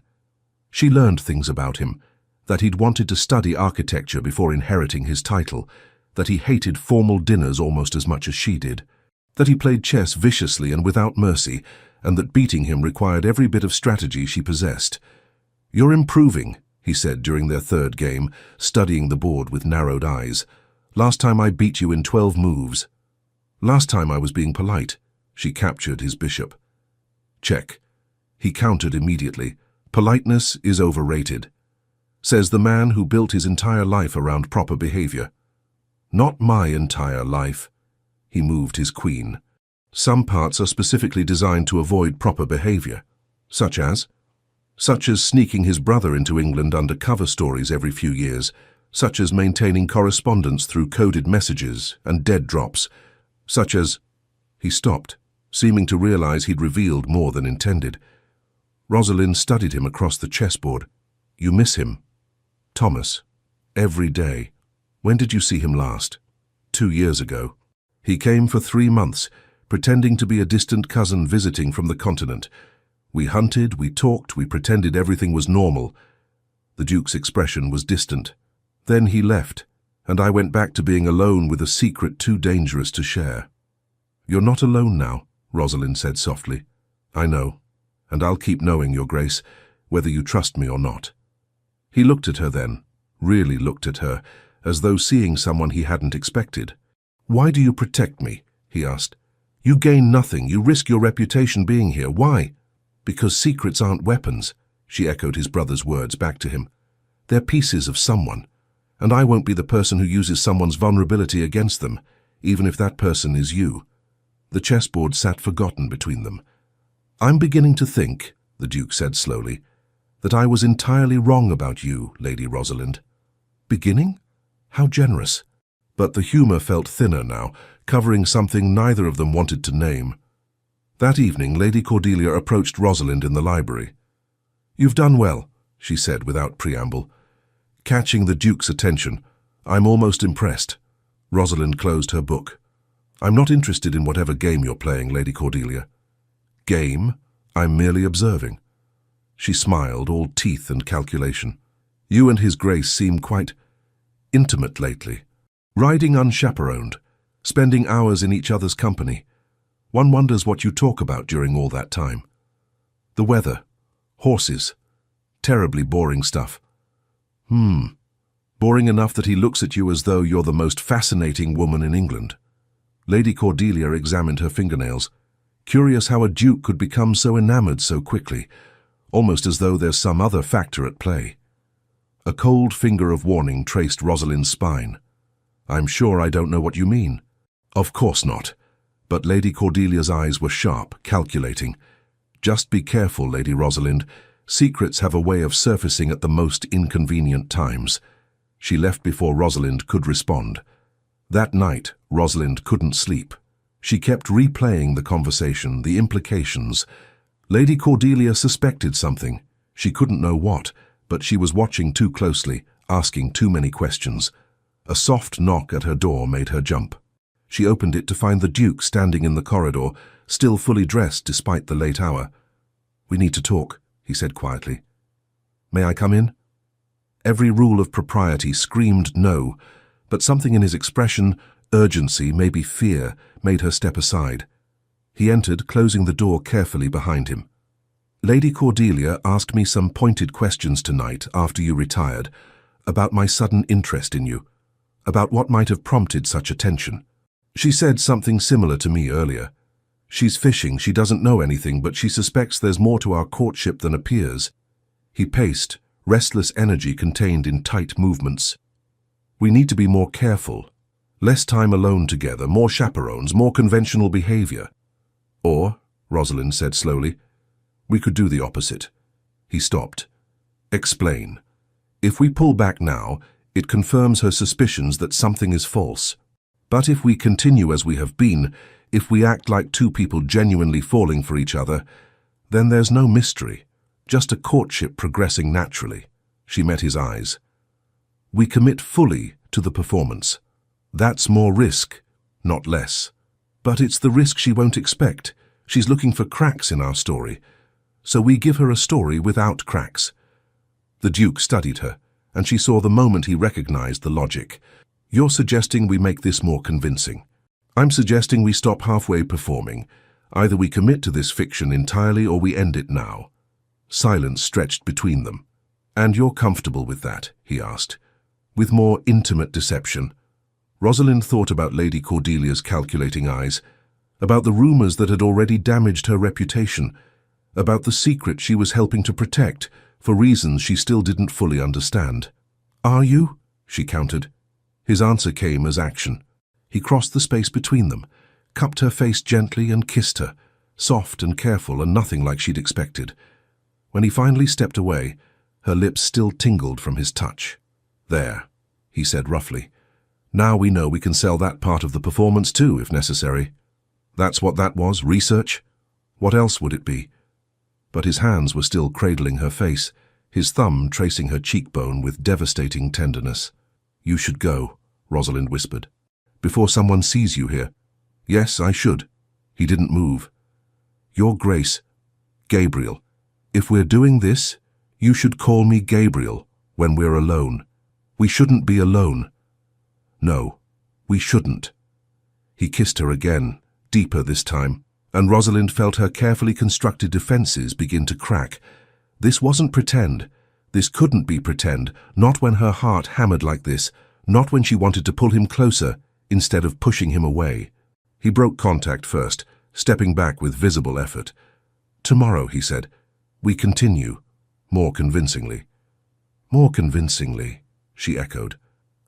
She learned things about him, that he'd wanted to study architecture before inheriting his title, that he hated formal dinners almost as much as she did, that he played chess viciously and without mercy, and that beating him required every bit of strategy she possessed. "You're improving," he said during their third game, studying the board with narrowed eyes. "Last time I beat you in 12 moves. Last time I was being polite." She captured his bishop. Check. He countered immediately. "Politeness is overrated," says the man who built his entire life around proper behavior. "Not my entire life." He moved his queen. "Some parts are specifically designed to avoid proper behavior, such as sneaking his brother into England under cover stories every few years, such as maintaining correspondence through coded messages and dead drops, such as—" He stopped, seeming to realize he'd revealed more than intended. Rosalind studied him across the chessboard. "You miss him, Thomas, every day. When did you see him last?" 2 years ago. He came for 3 months, pretending to be a distant cousin visiting from the continent. We hunted, we talked, we pretended everything was normal." The Duke's expression was distant. "Then he left, and I went back to being alone with a secret too dangerous to share." "You're not alone now," Rosalind said softly. "I know, and I'll keep knowing, Your Grace, whether you trust me or not." He looked at her then, really looked at her, as though seeing someone he hadn't expected. "Why do you protect me?" he asked. "You gain nothing, you risk your reputation being here. Why?" "Because secrets aren't weapons," she echoed his brother's words back to him. "They're pieces of someone, and I won't be the person who uses someone's vulnerability against them, even if that person is you." The chessboard sat forgotten between them. "I'm beginning to think," the Duke said slowly, "that I was entirely wrong about you, Lady Rosalind." "Beginning? How generous." But the humor felt thinner now, covering something neither of them wanted to name. That evening, Lady Cordelia approached Rosalind in the library. "You've done well," she said without preamble. Catching the Duke's attention, "I'm almost impressed." Rosalind closed her book. "I'm not interested in whatever game you're playing, Lady Cordelia." "Game? I'm merely observing." She smiled, all teeth and calculation. "You and His Grace seem quite intimate lately. Riding unchaperoned, spending hours in each other's company. One wonders what you talk about during all that time." "The weather, horses, terribly boring stuff." Boring enough that he looks at you as though you're the most fascinating woman in England." Lady Cordelia examined her fingernails, curious how a duke could become so enamored so quickly, almost as though there's some other factor at play. A cold finger of warning traced Rosalind's spine. "I'm sure I don't know what you mean." "Of course not." But Lady Cordelia's eyes were sharp, calculating. "Just be careful, Lady Rosalind. Secrets have a way of surfacing at the most inconvenient times." She left before Rosalind could respond. That night, Rosalind couldn't sleep. She kept replaying the conversation, the implications. Lady Cordelia suspected something. She couldn't know what, but she was watching too closely, asking too many questions. A soft knock at her door made her jump. She opened it to find the Duke standing in the corridor, still fully dressed despite the late hour. "We need to talk," he said quietly. "May I come in?" Every rule of propriety screamed no, but something in his expression, urgency, maybe fear, made her step aside. He entered, closing the door carefully behind him. "Lady Cordelia asked me some pointed questions tonight after you retired, about my sudden interest in you, about what might have prompted such attention. She said something similar to me earlier. She's fishing, she doesn't know anything, but she suspects there's more to our courtship than appears." He paced, restless energy contained in tight movements. "We need to be more careful. Less time alone together, more chaperones, more conventional behavior. Or," Rosalind said slowly, "we could do the opposite." He stopped. "Explain." "If we pull back now, it confirms her suspicions that something is false. But if we continue as we have been, if we act like two people genuinely falling for each other, then there's no mystery, just a courtship progressing naturally." She met his eyes. "We commit fully to the performance. That's more risk, not less. But it's the risk she won't expect. She's looking for cracks in our story. So we give her a story without cracks." The Duke studied her, and she saw the moment he recognized the logic. "You're suggesting we make this more convincing. I'm suggesting we stop halfway performing. Either we commit to this fiction entirely or we end it now." Silence stretched between them. "And you're comfortable with that?" he asked. "With more intimate deception?" Rosalind thought about Lady Cordelia's calculating eyes, about the rumors that had already damaged her reputation, about the secret she was helping to protect for reasons she still didn't fully understand. "Are you?" she countered. His answer came as action. He crossed the space between them, cupped her face gently and kissed her, soft and careful and nothing like she'd expected. When he finally stepped away, her lips still tingled from his touch. "There," he said roughly. "Now we know we can sell that part of the performance too, if necessary." That's what that was, research? What else would it be? But his hands were still cradling her face, his thumb tracing her cheekbone with devastating tenderness. "You should go," Rosalind whispered, "before someone sees you here." "Yes, I should." He didn't move. "Your Grace, Gabriel, if we're doing this, you should call me Gabriel when we're alone. We shouldn't be alone." "No, we shouldn't." He kissed her again, deeper this time, and Rosalind felt her carefully constructed defenses begin to crack. This wasn't pretend. This couldn't be pretend, not when her heart hammered like this, not when she wanted to pull him closer instead of pushing him away. He broke contact first, stepping back with visible effort. "Tomorrow," he said, "we continue," more convincingly. "More convincingly," she echoed.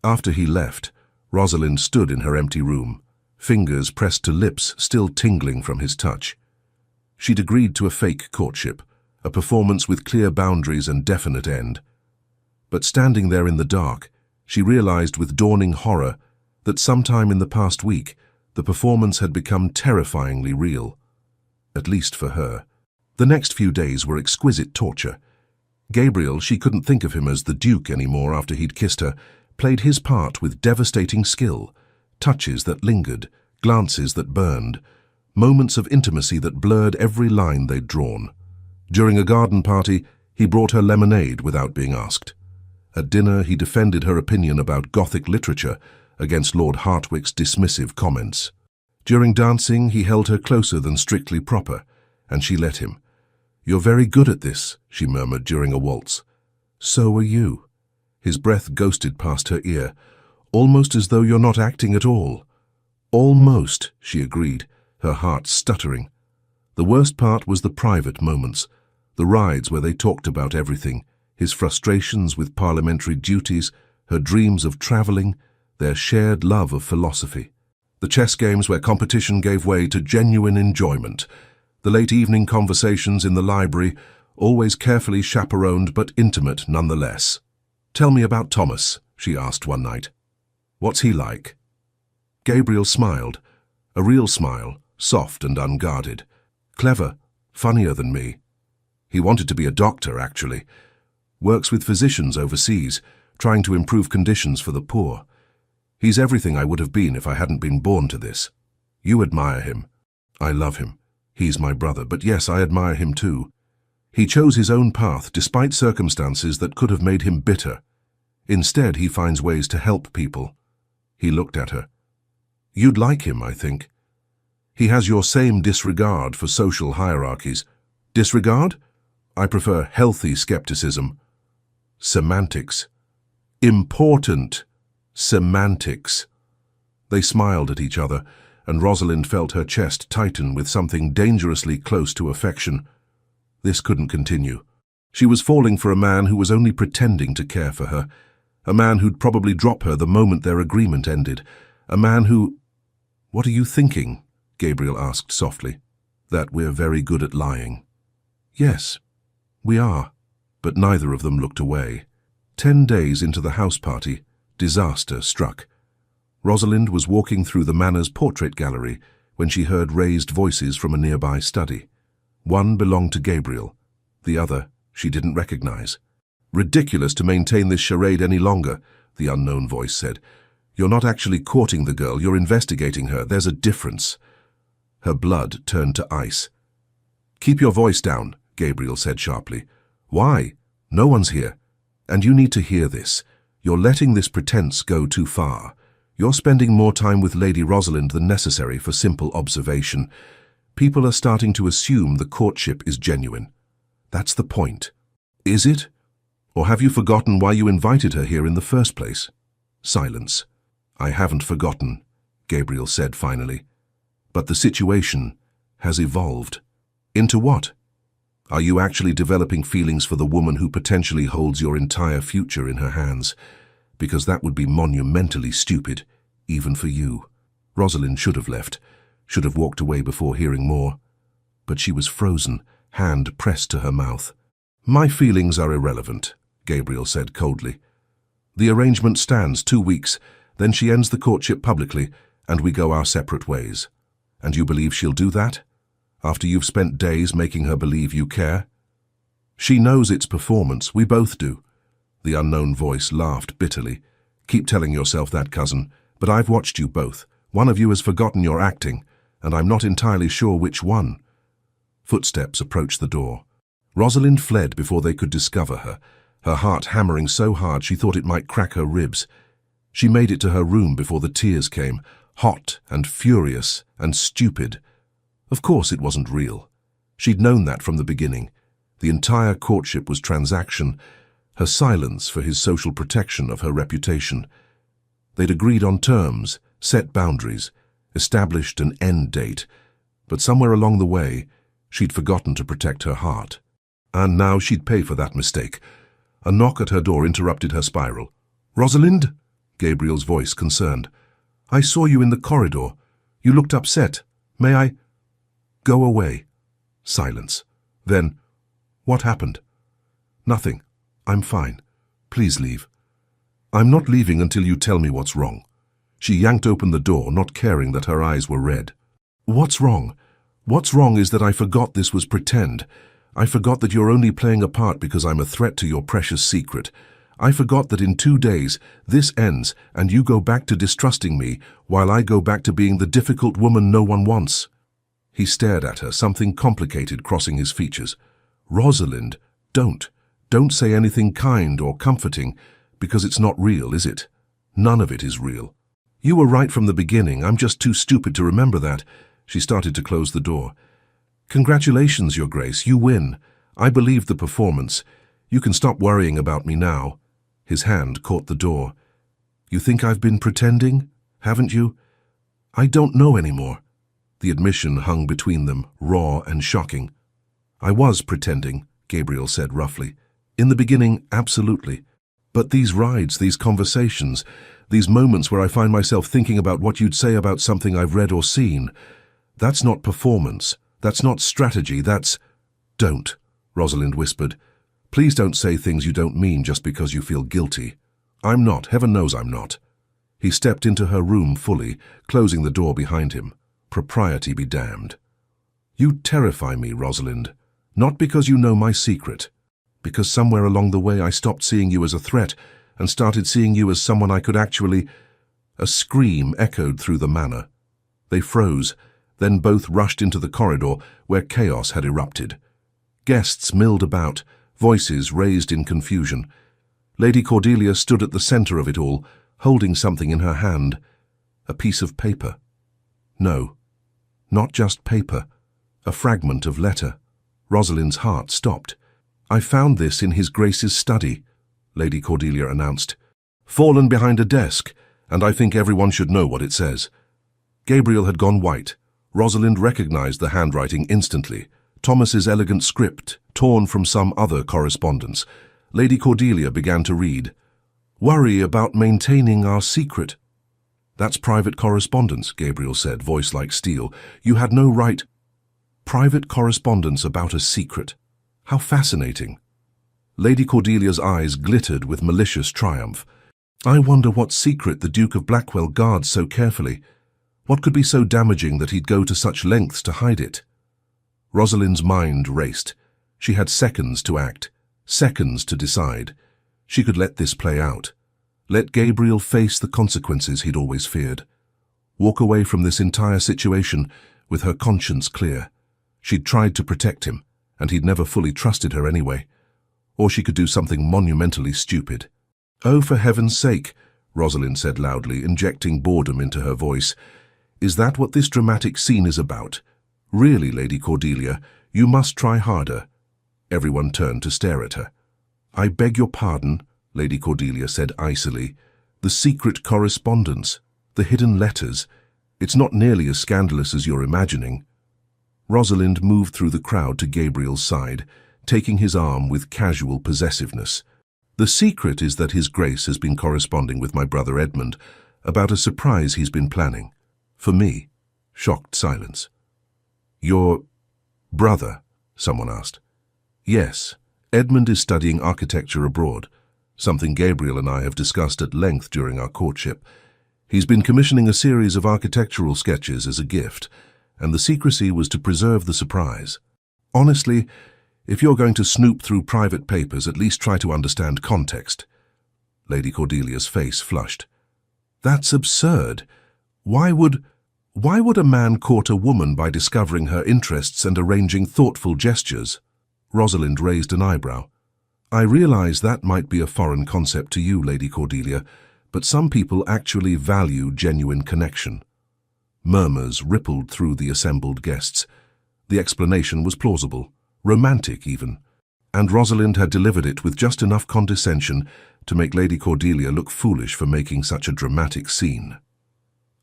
After he left, Rosalind stood in her empty room, fingers pressed to lips still tingling from his touch. She'd agreed to a fake courtship, a performance with clear boundaries and definite end. But standing there in the dark, she realized with dawning horror that sometime in the past week, the performance had become terrifyingly real. At least for her. The next few days were exquisite torture. Gabriel, she couldn't think of him as the Duke anymore after he'd kissed her, played his part with devastating skill. Touches that lingered, glances that burned, moments of intimacy that blurred every line they'd drawn. During a garden party, he brought her lemonade without being asked. At dinner, he defended her opinion about Gothic literature against Lord Hartwick's dismissive comments. During dancing, he held her closer than strictly proper, and she let him. "You're very good at this," she murmured during a waltz. "So are you." His breath ghosted past her ear, "Almost as though you're not acting at all." "Almost," she agreed, her heart stuttering. The worst part was the private moments, the rides where they talked about everything, his frustrations with parliamentary duties, her dreams of travelling, their shared love of philosophy. The chess games where competition gave way to genuine enjoyment. The late evening conversations in the library, always carefully chaperoned but intimate nonetheless. "Tell me about Thomas," she asked one night. "What's he like?" Gabriel smiled, a real smile, soft and unguarded. "Clever, funnier than me. He wanted to be a doctor, actually. Works with physicians overseas, trying to improve conditions for the poor. He's everything I would have been if I hadn't been born to this. You admire him. I love him. He's my brother, but yes, I admire him too. He chose his own path despite circumstances that could have made him bitter. Instead, he finds ways to help people." He looked at her. "You'd like him, I think. He has your same disregard for social hierarchies." "Disregard? I prefer healthy skepticism." "Semantics. Important semantics." They smiled at each other, and Rosalind felt her chest tighten with something dangerously close to affection. This couldn't continue. She was falling for a man who was only pretending to care for her, a man who'd probably drop her the moment their agreement ended, a man who— "What are you thinking?" Gabriel asked softly. "That we're very good at lying." "Yes, we are." But neither of them looked away. 10 days into the house party, disaster struck. Rosalind was walking through the Manor's portrait gallery when she heard raised voices from a nearby study. One belonged to Gabriel, the other she didn't recognize. "Ridiculous to maintain this charade any longer," the unknown voice said. "You're not actually courting the girl, you're investigating her. There's a difference." Her blood turned to ice. "Keep your voice down," Gabriel said sharply. "Why? No one's here. And you need to hear this. You're letting this pretense go too far. You're spending more time with Lady Rosalind than necessary for simple observation. People are starting to assume the courtship is genuine. That's the point." "Is it? Or have you forgotten why you invited her here in the first place? Silence. I haven't forgotten, Gabriel said finally. But the situation has evolved. Into what? Are you actually developing feelings for the woman who potentially holds your entire future in her hands? Because that would be monumentally stupid, even for you. Rosalind should have left, should have walked away before hearing more. But she was frozen, hand pressed to her mouth. My feelings are irrelevant, Gabriel said coldly. The arrangement stands 2 weeks, then she ends the courtship publicly, and we go our separate ways. And you believe she'll do that? After you've spent days making her believe you care? She knows it's performance, we both do. The unknown voice laughed bitterly. Keep telling yourself that, cousin, but I've watched you both. One of you has forgotten your acting, and I'm not entirely sure which one. Footsteps approached the door. Rosalind fled before they could discover her, her heart hammering so hard she thought it might crack her ribs. She made it to her room before the tears came, hot and furious and stupid. Of course it wasn't real. She'd known that from the beginning. The entire courtship was transaction, her silence for his social protection of her reputation. They'd agreed on terms, set boundaries, established an end date, but somewhere along the way, she'd forgotten to protect her heart. And now she'd pay for that mistake. A knock at her door interrupted her spiral. Rosalind? Gabriel's voice concerned. I saw you in the corridor. You looked upset. May I? Go away. Silence. Then, what happened? Nothing. I'm fine. Please leave. I'm not leaving until you tell me what's wrong. She yanked open the door, not caring that her eyes were red. What's wrong? What's wrong is that I forgot this was pretend. I forgot that you're only playing a part because I'm a threat to your precious secret. I forgot that in 2 days, this ends and you go back to distrusting me while I go back to being the difficult woman no one wants. He stared at her, something complicated crossing his features. Rosalind, don't say anything kind or comforting, because it's not real, is it? None of it is real. You were right from the beginning, I'm just too stupid to remember that. She started to close the door. Congratulations, Your Grace, you win. I believed the performance. You can stop worrying about me now. His hand caught the door. You think I've been pretending? Haven't you? I don't know anymore. The admission hung between them, raw and shocking. I was pretending, Gabriel said roughly. In the beginning, absolutely. But these rides, these conversations, these moments where I find myself thinking about what you'd say about something I've read or seen, that's not performance. That's not strategy. That's... Don't, Rosalind whispered. Please don't say things you don't mean just because you feel guilty. I'm not. Heaven knows I'm not. He stepped into her room fully, closing the door behind him. Propriety be damned. You terrify me, Rosalind. Not because you know my secret. Because somewhere along the way I stopped seeing you as a threat and started seeing you as someone I could actually... A scream echoed through the manor. They froze, then both rushed into the corridor where chaos had erupted. Guests milled about, voices raised in confusion. Lady Cordelia stood at the center of it all, holding something in her hand. A piece of paper. No, not just paper. A fragment of letter. Rosalind's heart stopped. I found this in His Grace's study, Lady Cordelia announced. Fallen behind a desk, and I think everyone should know what it says. Gabriel had gone white. Rosalind recognized the handwriting instantly. Thomas's elegant script, torn from some other correspondence. Lady Cordelia began to read. Worry about maintaining our secret. That's private correspondence, Gabriel said, voice like steel. You had no right. Private correspondence about a secret. How fascinating. Lady Cordelia's eyes glittered with malicious triumph. I wonder what secret the Duke of Blackwell guards so carefully. What could be so damaging that he'd go to such lengths to hide it? Rosalind's mind raced. She had seconds to act, seconds to decide. She could let this play out. Let Gabriel face the consequences he'd always feared. Walk away from this entire situation with her conscience clear. She'd tried to protect him, and he'd never fully trusted her anyway. Or she could do something monumentally stupid. Oh, for heaven's sake, Rosalind said loudly, injecting boredom into her voice. Is that what this dramatic scene is about? Really, Lady Cordelia, you must try harder. Everyone turned to stare at her. I beg your pardon, Lady Cordelia said icily. The secret correspondence, the hidden letters, it's not nearly as scandalous as you're imagining. Rosalind moved through the crowd to Gabriel's side, taking his arm with casual possessiveness. The secret is that His Grace has been corresponding with my brother Edmund about a surprise he's been planning. For me. Shocked silence. Your brother? Someone asked. Yes, Edmund is studying architecture abroad, something Gabriel and I have discussed at length during our courtship. He's been commissioning a series of architectural sketches as a gift, and the secrecy was to preserve the surprise. Honestly, if you're going to snoop through private papers, at least try to understand context. Lady Cordelia's face flushed. That's absurd. Why would a man court a woman by discovering her interests and arranging thoughtful gestures? Rosalind raised an eyebrow. I realize that might be a foreign concept to you, Lady Cordelia, but some people actually value genuine connection. Murmurs rippled through the assembled guests. The explanation was plausible, romantic even, and Rosalind had delivered it with just enough condescension to make Lady Cordelia look foolish for making such a dramatic scene.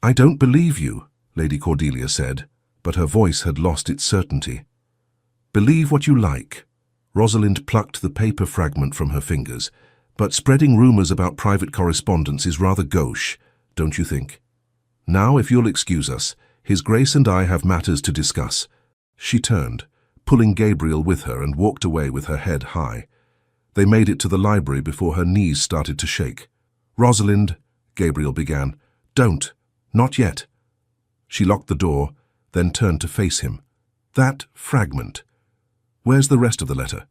I don't believe you, Lady Cordelia said, but her voice had lost its certainty. Believe what you like. Rosalind plucked the paper fragment from her fingers, but spreading rumors about private correspondence is rather gauche, don't you think? Now, if you'll excuse us, His Grace and I have matters to discuss. She turned, pulling Gabriel with her, and walked away with her head high. They made it to the library before her knees started to shake. Rosalind, Gabriel began. Don't. Not yet. She locked the door, then turned to face him. That fragment. Where's the rest of the letter?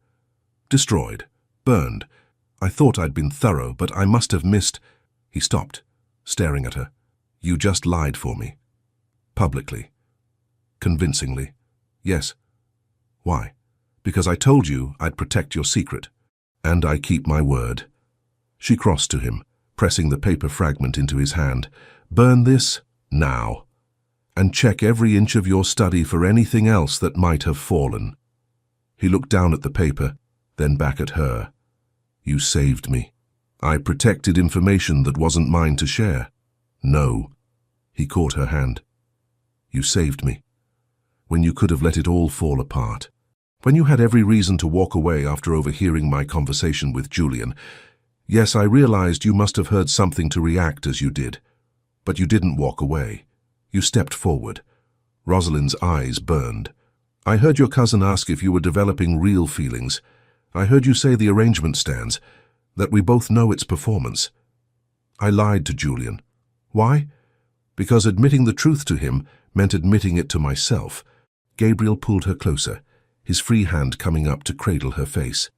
Destroyed. Burned. I thought I'd been thorough, but I must have missed... He stopped, staring at her. You just lied for me. Publicly. Convincingly. Yes. Why? Because I told you I'd protect your secret. And I keep my word. She crossed to him, pressing the paper fragment into his hand. Burn this, now. And check every inch of your study for anything else that might have fallen. He looked down at the paper, then back at her. You saved me. I protected information that wasn't mine to share. No. He caught her hand. You saved me. When you could have let it all fall apart. When you had every reason to walk away after overhearing my conversation with Julian. Yes, I realized you must have heard something to react as you did. But you didn't walk away. You stepped forward. Rosalind's eyes burned. I heard your cousin ask if you were developing real feelings. I heard you say the arrangement stands, that we both know its performance. I lied to Julian. Why? Because admitting the truth to him meant admitting it to myself. Gabriel pulled her closer, his free hand coming up to cradle her face.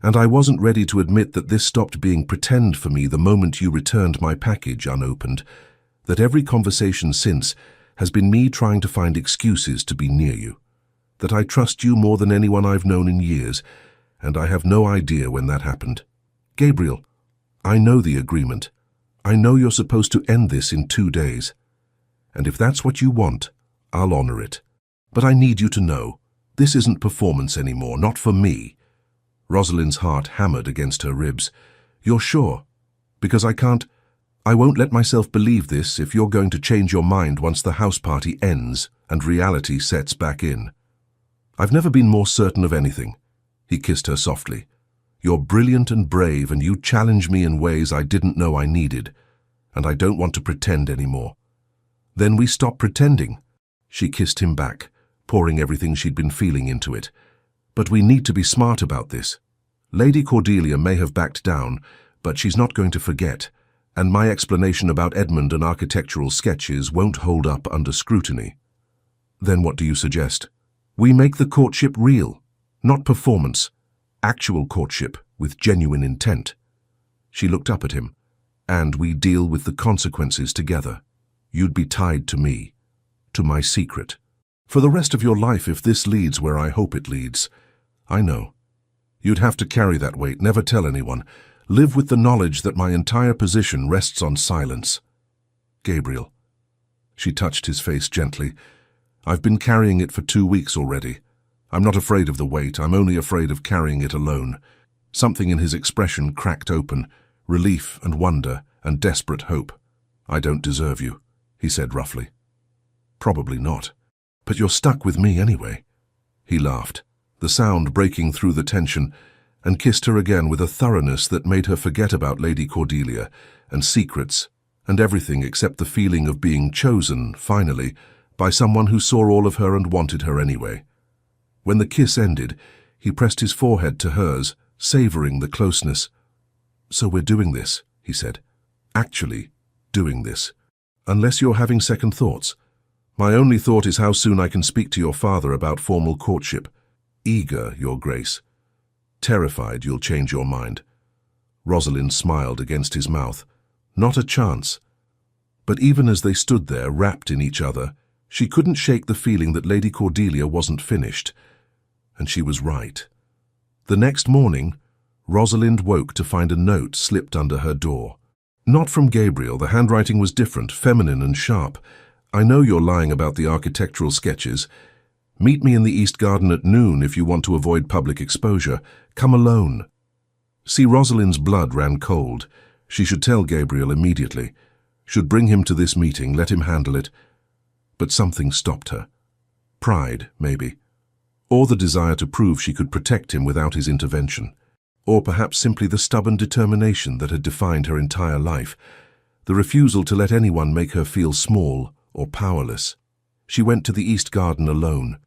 And I wasn't ready to admit that this stopped being pretend for me the moment you returned my package unopened, that every conversation since has been me trying to find excuses to be near you, that I trust you more than anyone I've known in years, and I have no idea when that happened. Gabriel, I know the agreement. I know you're supposed to end this in 2 days. And if that's what you want, I'll honor it. But I need you to know, this isn't performance anymore, not for me. Rosalind's heart hammered against her ribs. You're sure? Because I won't let myself believe this if you're going to change your mind once the house party ends and reality sets back in. I've never been more certain of anything. He kissed her softly. You're brilliant and brave, and you challenge me in ways I didn't know I needed, and I don't want to pretend anymore. Then we stop pretending. She kissed him back, pouring everything she'd been feeling into it. But we need to be smart about this. Lady Cordelia may have backed down, but she's not going to forget, and my explanation about Edmund and architectural sketches won't hold up under scrutiny. Then what do you suggest? We make the courtship real, not performance. Actual courtship with genuine intent. She looked up at him. And we deal with the consequences together. You'd be tied to me, to my secret. For the rest of your life if this leads where I hope it leads. I know. You'd have to carry that weight, never tell anyone. Live with the knowledge that my entire position rests on silence. Gabriel. She touched his face gently. I've been carrying it for 2 weeks already. I'm not afraid of the weight, I'm only afraid of carrying it alone. Something in his expression cracked open, relief and wonder and desperate hope. "I don't deserve you," he said roughly. "Probably not. But you're stuck with me anyway." He laughed, the sound breaking through the tension, and kissed her again with a thoroughness that made her forget about Lady Cordelia and secrets and everything except the feeling of being chosen, finally, by someone who saw all of her and wanted her anyway. When the kiss ended, he pressed his forehead to hers, savoring the closeness. "So we're doing this," he said. "Actually doing this. Unless you're having second thoughts. My only thought is how soon I can speak to your father about formal courtship. Eager, Your Grace. Terrified you'll change your mind." Rosalind smiled against his mouth. Not a chance. But even as they stood there, wrapped in each other, she couldn't shake the feeling that Lady Cordelia wasn't finished. And she was right. The next morning, Rosalind woke to find a note slipped under her door. Not from Gabriel. The handwriting was different, feminine and sharp. "I know you're lying about the architectural sketches. Meet me in the East Garden at noon if you want to avoid public exposure. Come alone." See, Rosalind's blood ran cold. She should tell Gabriel immediately. Should bring him to this meeting, let him handle it. But something stopped her. Pride, maybe. Or the desire to prove she could protect him without his intervention. Or perhaps simply the stubborn determination that had defined her entire life. The refusal to let anyone make her feel small or powerless. She went to the East Garden alone.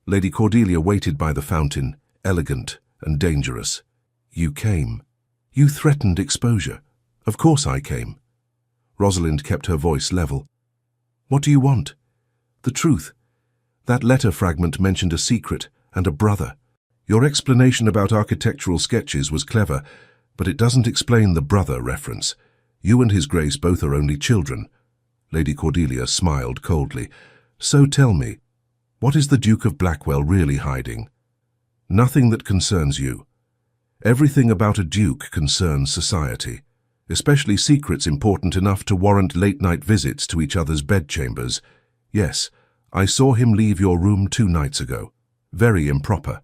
Lady Cordelia waited by the fountain, elegant and dangerous. "You came. You threatened exposure. Of course I came." Rosalind kept her voice level. "What do you want?" "The truth. That letter fragment mentioned a secret and a brother. Your explanation about architectural sketches was clever, but it doesn't explain the brother reference. You and His Grace both are only children." Lady Cordelia smiled coldly. "So tell me, what is the Duke of Blackwell really hiding?" "Nothing that concerns you. Everything about a duke concerns society, especially secrets important enough to warrant late-night visits to each other's bedchambers. Yes, I saw him leave your room 2 nights ago. Very improper.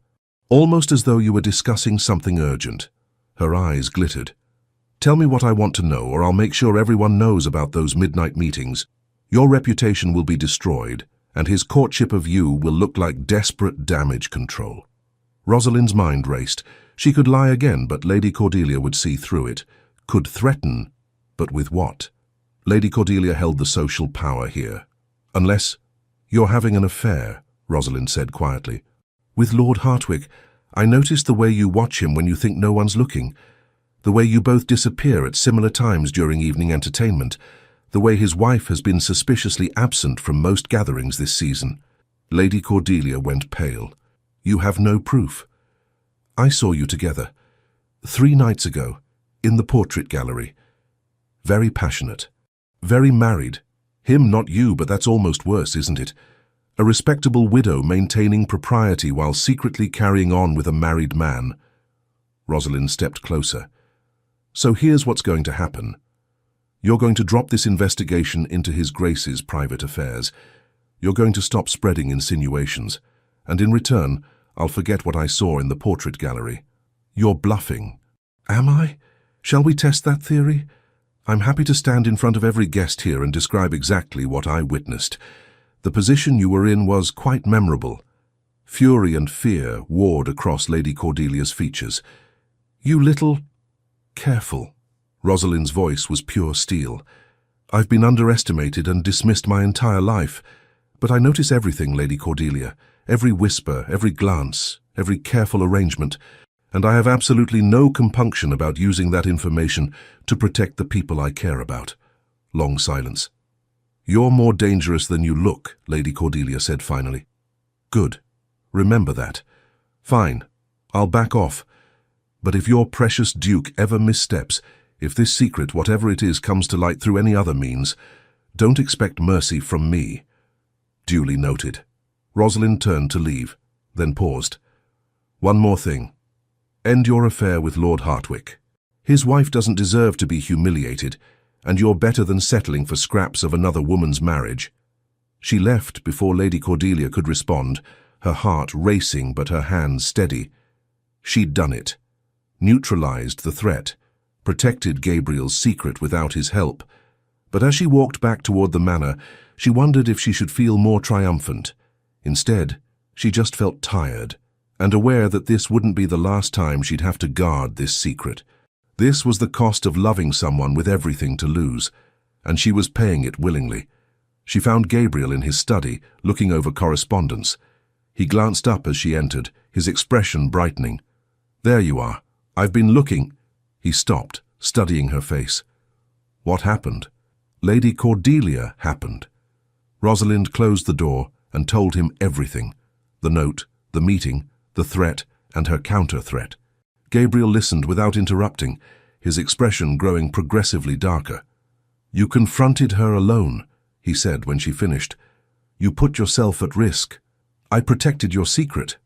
Almost as though you were discussing something urgent." Her eyes glittered. "Tell me what I want to know, or I'll make sure everyone knows about those midnight meetings. Your reputation will be destroyed, and his courtship of you will look like desperate damage control." Rosalind's mind raced. She could lie again, but Lady Cordelia would see through it. Could threaten, but with what? Lady Cordelia held the social power here. "Unless you're having an affair," Rosalind said quietly. "With Lord Hartwick. I noticed the way you watch him when you think no one's looking. The way you both disappear at similar times during evening entertainment. The way his wife has been suspiciously absent from most gatherings this season." Lady Cordelia went pale. "You have no proof." "I saw you together 3 nights ago, in the portrait gallery. Very passionate. Very married. Him, not you, but that's almost worse, isn't it? A respectable widow maintaining propriety while secretly carrying on with a married man." Rosalind stepped closer. "So here's what's going to happen. You're going to drop this investigation into His Grace's private affairs. You're going to stop spreading insinuations. And in return, I'll forget what I saw in the portrait gallery." "You're bluffing." "Am I? Shall we test that theory? I'm happy to stand in front of every guest here and describe exactly what I witnessed. The position you were in was quite memorable." Fury and fear warred across Lady Cordelia's features. "You little..." "Careful." Rosalind's voice was pure steel. "I've been underestimated and dismissed my entire life. But I notice everything, Lady Cordelia. Every whisper, every glance, every careful arrangement. And I have absolutely no compunction about using that information to protect the people I care about." Long silence. "You're more dangerous than you look," Lady Cordelia said finally. "Good. Remember that. Fine. I'll back off. But if your precious Duke ever missteps, if this secret, whatever it is, comes to light through any other means, don't expect mercy from me." Duly noted. Rosalind turned to leave, then paused. "One more thing. End your affair with Lord Hartwick. His wife doesn't deserve to be humiliated, and you're better than settling for scraps of another woman's marriage." She left before Lady Cordelia could respond, her heart racing but her hands steady. She'd done it. neutralized the threat, protected Gabriel's secret without his help. But as she walked back toward the manor, she wondered if she should feel more triumphant. Instead, she just felt tired, and aware that this wouldn't be the last time she'd have to guard this secret. This was the cost of loving someone with everything to lose, and she was paying it willingly. She found Gabriel in his study, looking over correspondence. He glanced up as she entered, his expression brightening. "There you are. I've been looking." He stopped, studying her face. "What happened?" "Lady Cordelia happened." Rosalind closed the door and told him everything. The note, the meeting, the threat, and her counter-threat. Gabriel listened without interrupting, his expression growing progressively darker. "You confronted her alone," he said when she finished. "You put yourself at risk. I protected your secret.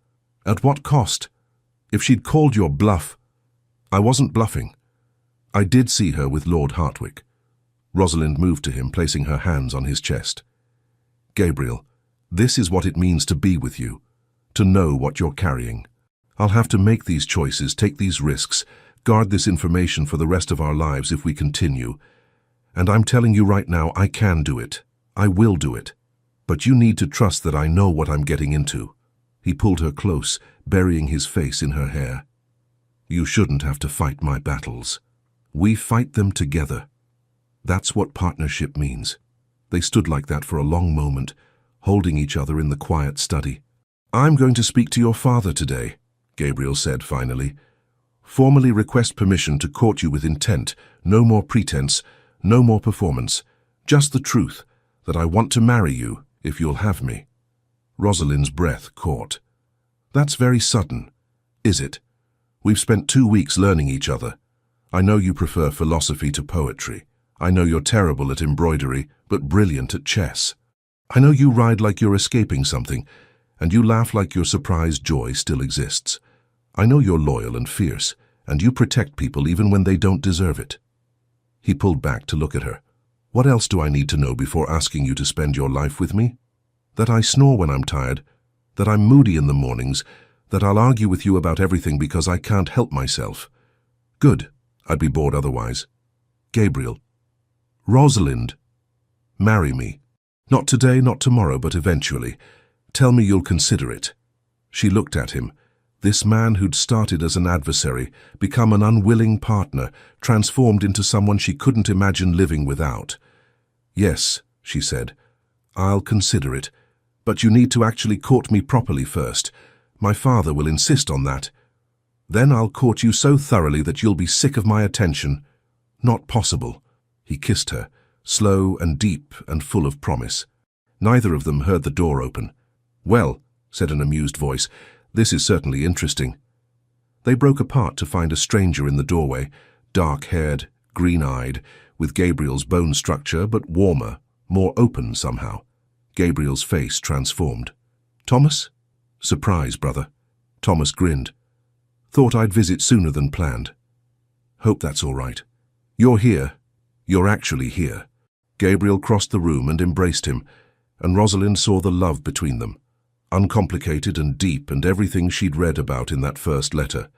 At what cost? If she'd called your bluff—" "I wasn't bluffing. I did see her with Lord Hartwick." Rosalind moved to him, placing her hands on his chest. "Gabriel, this is what it means to be with you, to know what you're carrying. I'll have to make these choices, take these risks, guard this information for the rest of our lives if we continue. And I'm telling you right now, I can do it. I will do it. But you need to trust that I know what I'm getting into." He pulled her close, burying his face in her hair. "You shouldn't have to fight my battles. We fight them together. That's what partnership means." They stood like that for a long moment, holding each other in the quiet study. "I'm going to speak to your father today," Gabriel said finally. "Formally request permission to court you with intent, no more pretense, no more performance, just the truth, that I want to marry you, if you'll have me." Rosalind's breath caught. "That's very sudden, is it? We've spent 2 weeks learning each other. I know you prefer philosophy to poetry. I know you're terrible at embroidery, but brilliant at chess. I know you ride like you're escaping something, and you laugh like your surprised joy still exists. I know you're loyal and fierce, and you protect people even when they don't deserve it." He pulled back to look at her. "What else do I need to know before asking you to spend your life with me? That I snore when I'm tired, that I'm moody in the mornings, that I'll argue with you about everything because I can't help myself. Good, I'd be bored otherwise. Gabriel." "Rosalind, marry me. Not today, not tomorrow, but eventually. Tell me you'll consider it." She looked at him. This man who'd started as an adversary, become an unwilling partner, transformed into someone she couldn't imagine living without. "Yes," she said, "I'll consider it. But you need to actually court me properly first. My father will insist on that. Then I'll court you so thoroughly that you'll be sick of my attention." "Not possible." He kissed her, slow and deep and full of promise. Neither of them heard the door open. "Well," said an amused voice, "this is certainly interesting." They broke apart to find a stranger in the doorway, dark-haired, green-eyed, with Gabriel's bone structure, but warmer, more open somehow. Gabriel's face transformed. "Thomas?" "Surprise, brother." Thomas grinned. "Thought I'd visit sooner than planned." "Hope that's all right. You're here. You're actually here." Gabriel crossed the room and embraced him, and Rosalind saw the love between them, uncomplicated and deep, and everything she'd read about in that first letter.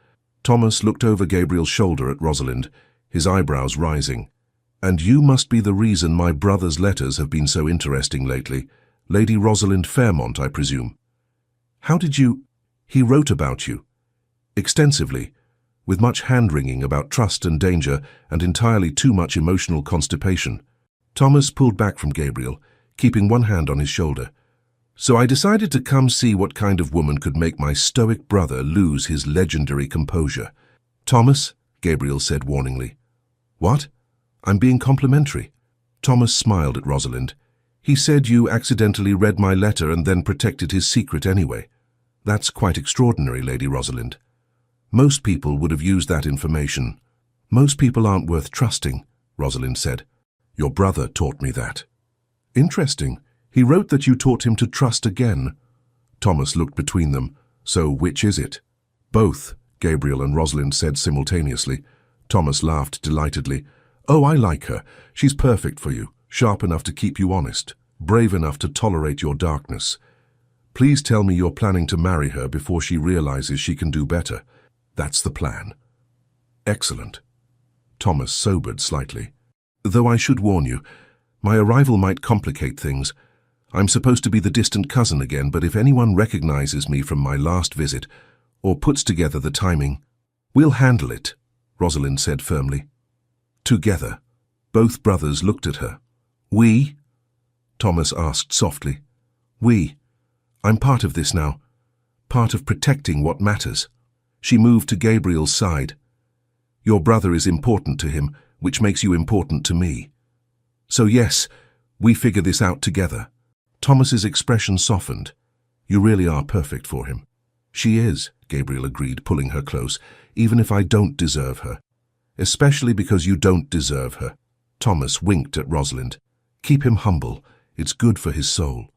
Thomas looked over Gabriel's shoulder at Rosalind, his eyebrows rising. "And you must be the reason my brother's letters have been so interesting lately. Lady Rosalind Fairmont, I presume." "How did you—" "He wrote about you. Extensively, with much hand-wringing about trust and danger and entirely too much emotional constipation." Thomas pulled back from Gabriel, keeping one hand on his shoulder. "So I decided to come see what kind of woman could make my stoic brother lose his legendary composure." "Thomas," Gabriel said warningly. "What? I'm being complimentary." Thomas smiled at Rosalind. "He said you accidentally read my letter and then protected his secret anyway. That's quite extraordinary, Lady Rosalind. Most people would have used that information." "Most people aren't worth trusting," Rosalind said. "Your brother taught me that." "Interesting. He wrote that you taught him to trust again." Thomas looked between them. "So which is it?" "Both," Gabriel and Rosalind said simultaneously. Thomas laughed delightedly. "Oh, I like her. She's perfect for you, sharp enough to keep you honest, brave enough to tolerate your darkness. Please tell me you're planning to marry her before she realizes she can do better." "That's the plan." Excellent. Thomas sobered slightly. Though I should warn you, my arrival might complicate things. I'm supposed to be the distant cousin again, but if anyone recognizes me from my last visit, or puts together the timing, we'll handle it, Rosalind said firmly. Together. Both brothers looked at her. We? Thomas asked softly. We. I'm part of this now. Part of protecting what matters. She moved to Gabriel's side. Your brother is important to him, which makes you important to me. So yes, we figure this out together. Thomas's expression softened. You really are perfect for him. She is, Gabriel agreed, pulling her close, even if I don't deserve her. Especially because you don't deserve her. Thomas winked at Rosalind. Keep him humble. It's good for his soul.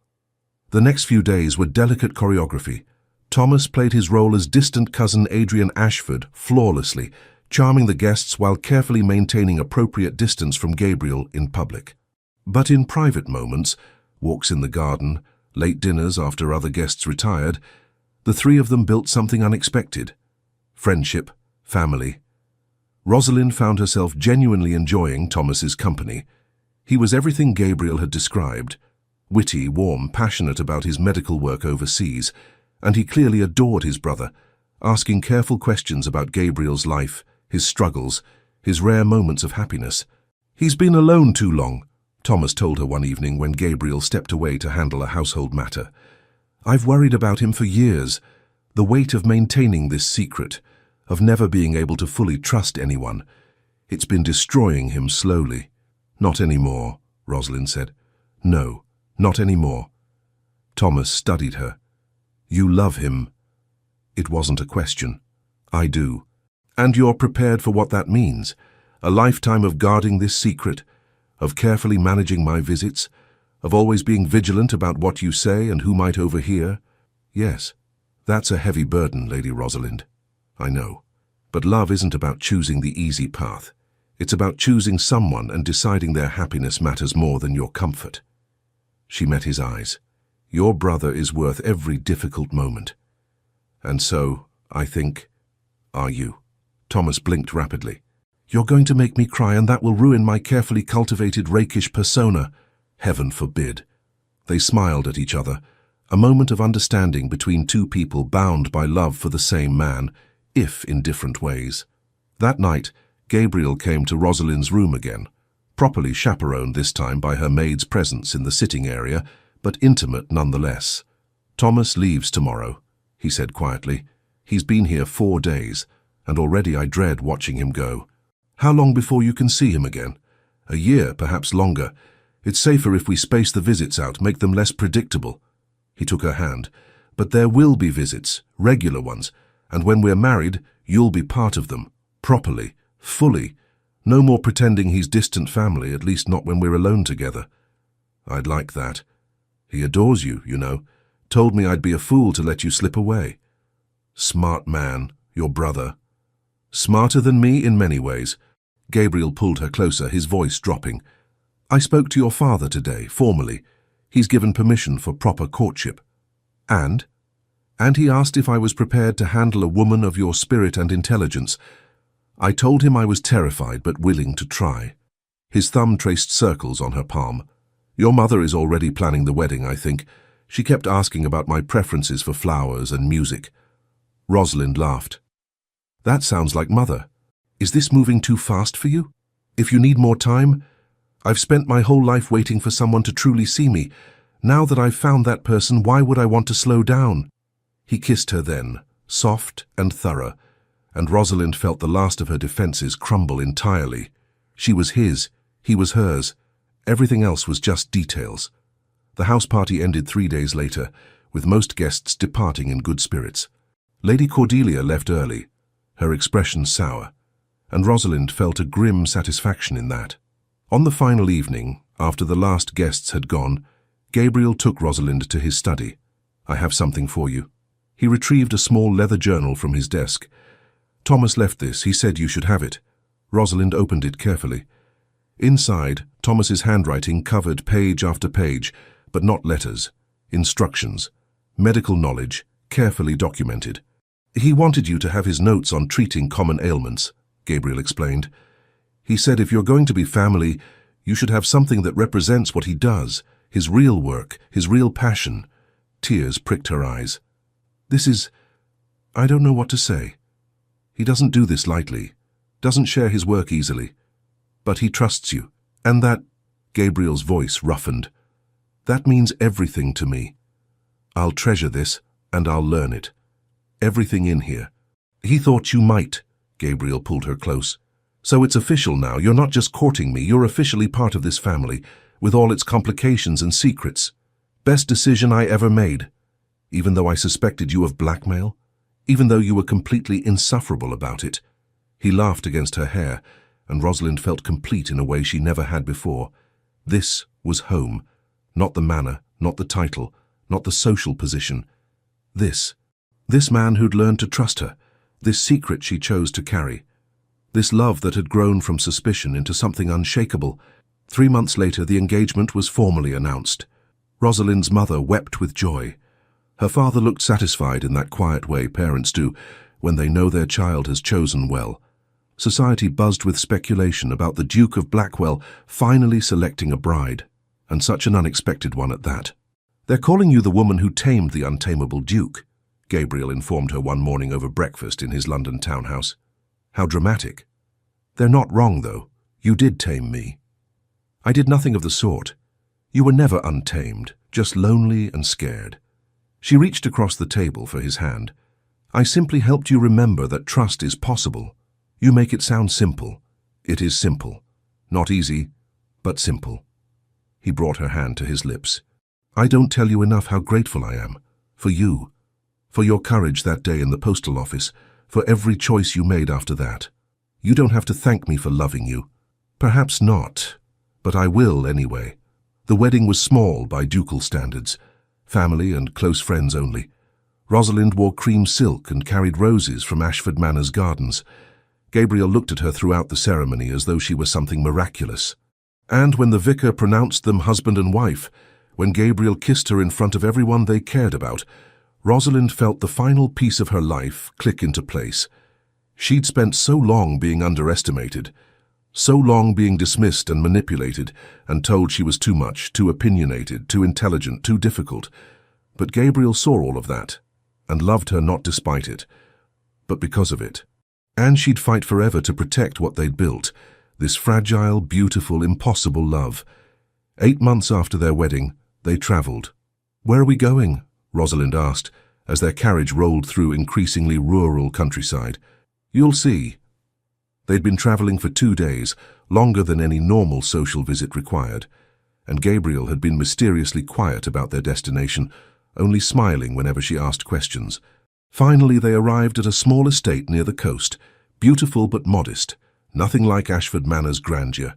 The next few days were delicate choreography. Thomas played his role as distant cousin Adrian Ashford flawlessly, charming the guests while carefully maintaining appropriate distance from Gabriel in public. But in private moments, walks in the garden, late dinners after other guests retired, the three of them built something unexpected. Friendship, family. Rosalind found herself genuinely enjoying Thomas's company. He was everything Gabriel had described. Witty, warm, passionate about his medical work overseas, and he clearly adored his brother, asking careful questions about Gabriel's life, his struggles, his rare moments of happiness. He's been alone too long, Thomas told her one evening when Gabriel stepped away to handle a household matter. I've worried about him for years, the weight of maintaining this secret, of never being able to fully trust anyone. It's been destroying him slowly. Not anymore, Rosalind said. No, not anymore. Thomas studied her. You love him. It wasn't a question. I do. And you're prepared for what that means. A lifetime of guarding this secret, of carefully managing my visits, of always being vigilant about what you say and who might overhear. Yes, that's a heavy burden, Lady Rosalind. I know. But love isn't about choosing the easy path. It's about choosing someone and deciding their happiness matters more than your comfort. She met his eyes. Your brother is worth every difficult moment. And so, I think, are you. Thomas blinked rapidly. You're going to make me cry, and that will ruin my carefully cultivated rakish persona. Heaven forbid. They smiled at each other, a moment of understanding between two people bound by love for the same man, if in different ways. That night, Gabriel came to Rosalind's room again, properly chaperoned this time by her maid's presence in the sitting area, but intimate nonetheless. Thomas leaves tomorrow, he said quietly. He's been here 4 days, and already I dread watching him go. How long before you can see him again? A year, perhaps longer. It's safer if we space the visits out, make them less predictable. He took her hand. But there will be visits, regular ones, and when we're married, you'll be part of them, properly, fully. No more pretending he's distant family, at least not when we're alone together. I'd like that. He adores you, you know. Told me I'd be a fool to let you slip away. Smart man, your brother. Smarter than me in many ways. Gabriel pulled her closer, his voice dropping. I spoke to your father today, formally. He's given permission for proper courtship. And he asked if I was prepared to handle a woman of your spirit and intelligence. I told him I was terrified but willing to try. His thumb traced circles on her palm. Your mother is already planning the wedding, I think. She kept asking about my preferences for flowers and music. Rosalind laughed. That sounds like Mother. Is this moving too fast for you? If you need more time, I've spent my whole life waiting for someone to truly see me. Now that I've found that person, why would I want to slow down? He kissed her then, soft and thorough, and Rosalind felt the last of her defenses crumble entirely. She was his, he was hers. Everything else was just details. The house party ended 3 days later, with most guests departing in good spirits. Lady Cordelia left early, her expression sour, and Rosalind felt a grim satisfaction in that. On the final evening, after the last guests had gone, Gabriel took Rosalind to his study. I have something for you. He retrieved a small leather journal from his desk. Thomas left this. He said you should have it. Rosalind opened it carefully. Inside, Thomas's handwriting covered page after page, but not letters. Instructions. Medical knowledge, carefully documented. He wanted you to have his notes on treating common ailments. Gabriel explained. "He said if you're going to be family, you should have something that represents what he does, his real work, his real passion." Tears pricked her eyes. I don't know what to say. He doesn't do this lightly, doesn't share his work easily. But he trusts you, and that," Gabriel's voice roughened, "that means everything to me. I'll treasure this, and I'll learn it. Everything in here." "He thought you might," Gabriel pulled her close. "So it's official now. You're not just courting me. You're officially part of this family, with all its complications and secrets. Best decision I ever made. Even though I suspected you of blackmail, even though you were completely insufferable about it." He laughed against her hair, and Rosalind felt complete in a way she never had before. This was home, not the manor, not the title, not the social position. This man who'd learned to trust her, this secret she chose to carry, this love that had grown from suspicion into something unshakable. 3 months later, the engagement was formally announced. Rosalind's mother wept with joy. Her father looked satisfied in that quiet way parents do when they know their child has chosen well. Society buzzed with speculation about the Duke of Blackwell finally selecting a bride, and such an unexpected one at that. "They're calling you the woman who tamed the untamable Duke," Gabriel informed her one morning over breakfast in his London townhouse. "How dramatic." "They're not wrong, though. You did tame me." "I did nothing of the sort. You were never untamed, just lonely and scared." She reached across the table for his hand. "I simply helped you remember that trust is possible. You make it sound simple. It is simple. Not easy, but simple." He brought her hand to his lips. "I don't tell you enough how grateful I am. For you. For your courage that day in the postal office. For every choice you made after that. You don't have to thank me for loving you. Perhaps not, but I will anyway." The wedding was small by ducal standards. Family and close friends only. Rosalind wore cream silk and carried roses from Ashford Manor's gardens. Gabriel looked at her throughout the ceremony as though she were something miraculous. And when the vicar pronounced them husband and wife, when Gabriel kissed her in front of everyone they cared about, Rosalind felt the final piece of her life click into place. She'd spent so long being underestimated, so long being dismissed and manipulated, and told she was too much, too opinionated, too intelligent, too difficult. But Gabriel saw all of that, and loved her not despite it, but because of it. And she'd fight forever to protect what they'd built, this fragile, beautiful, impossible love. 8 months after their wedding, they travelled. "Where are we going?" Rosalind asked, as their carriage rolled through increasingly rural countryside. "You'll see." They'd been travelling for 2 days, longer than any normal social visit required, and Gabriel had been mysteriously quiet about their destination, only smiling whenever she asked questions. Finally, they arrived at a small estate near the coast, beautiful but modest, nothing like Ashford Manor's grandeur.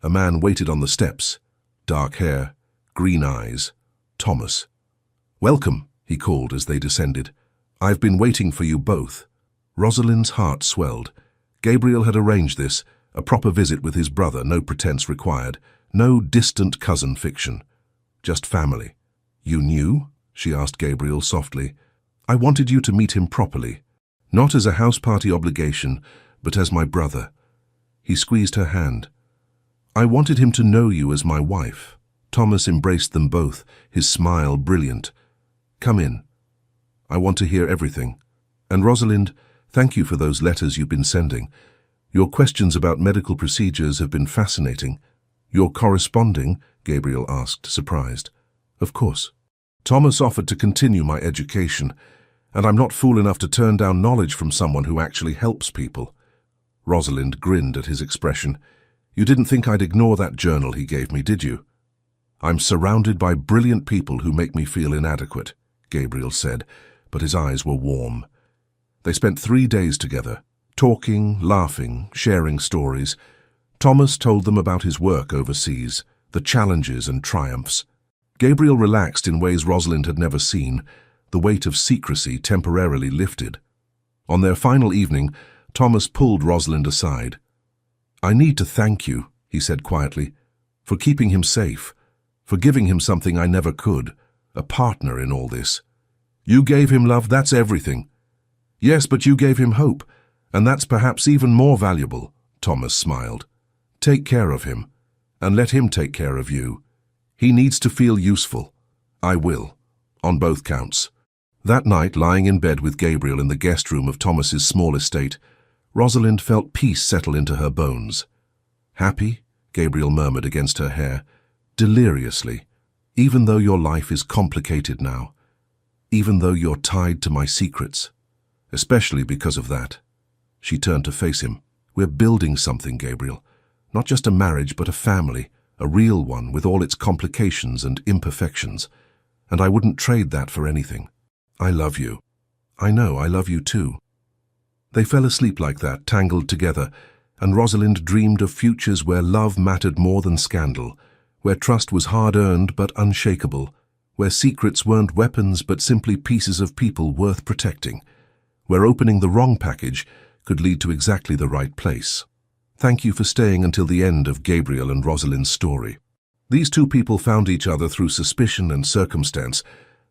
A man waited on the steps, dark hair, green eyes. Thomas. "Welcome," he called as they descended. "I've been waiting for you both." Rosalind's heart swelled. Gabriel had arranged this, a proper visit with his brother, no pretense required, no distant cousin fiction. Just family. "You knew?" she asked Gabriel softly. "I wanted you to meet him properly, not as a house party obligation, but as my brother." He squeezed her hand. "I wanted him to know you as my wife." Thomas embraced them both, his smile brilliant. "Come in. I want to hear everything. And Rosalind, thank you for those letters you've been sending. Your questions about medical procedures have been fascinating." "You're corresponding?" Gabriel asked, surprised. "Of course. Thomas offered to continue my education, and I'm not fool enough to turn down knowledge from someone who actually helps people." Rosalind grinned at his expression. "You didn't think I'd ignore that journal he gave me, did you?" "I'm surrounded by brilliant people who make me feel inadequate," Gabriel said, but his eyes were warm. They spent 3 days together, talking, laughing, sharing stories. Thomas told them about his work overseas, the challenges and triumphs. Gabriel relaxed in ways Rosalind had never seen, the weight of secrecy temporarily lifted. On their final evening, Thomas pulled Rosalind aside. "I need to thank you," he said quietly, "for keeping him safe, for giving him something I never could, a partner in all this. You gave him love, that's everything. Yes, but you gave him hope, And that's perhaps even more valuable, Thomas smiled. Take care of him, and let him take care of you. He needs to feel useful. I will, on both counts. That night, lying in bed with Gabriel in the guest room of Thomas's small estate, Rosalind felt peace settle into her bones. Happy? Gabriel murmured against her hair. Deliriously. Even though your life is complicated now. Even though you're tied to my secrets. Especially because of that. She turned to face him. We're building something, Gabriel. Not just a marriage, but a family. A real one with all its complications and imperfections. And I wouldn't trade that for anything. I love you. I know, I love you too. They fell asleep like that, tangled together, and Rosalind dreamed of futures where love mattered more than scandal, where trust was hard-earned but unshakable, where secrets weren't weapons but simply pieces of people worth protecting, where opening the wrong package could lead to exactly the right place. Thank you for staying until the end of Gabriel and Rosalind's story. These two people found each other through suspicion and circumstance,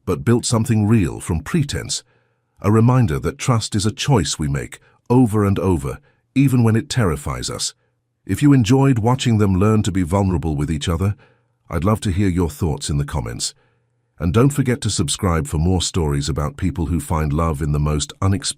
but built something real from pretense, a reminder that trust is a choice we make over and over, even when it terrifies us. If you enjoyed watching them learn to be vulnerable with each other, I'd love to hear your thoughts in the comments. And don't forget to subscribe for more stories about people who find love in the most unexpected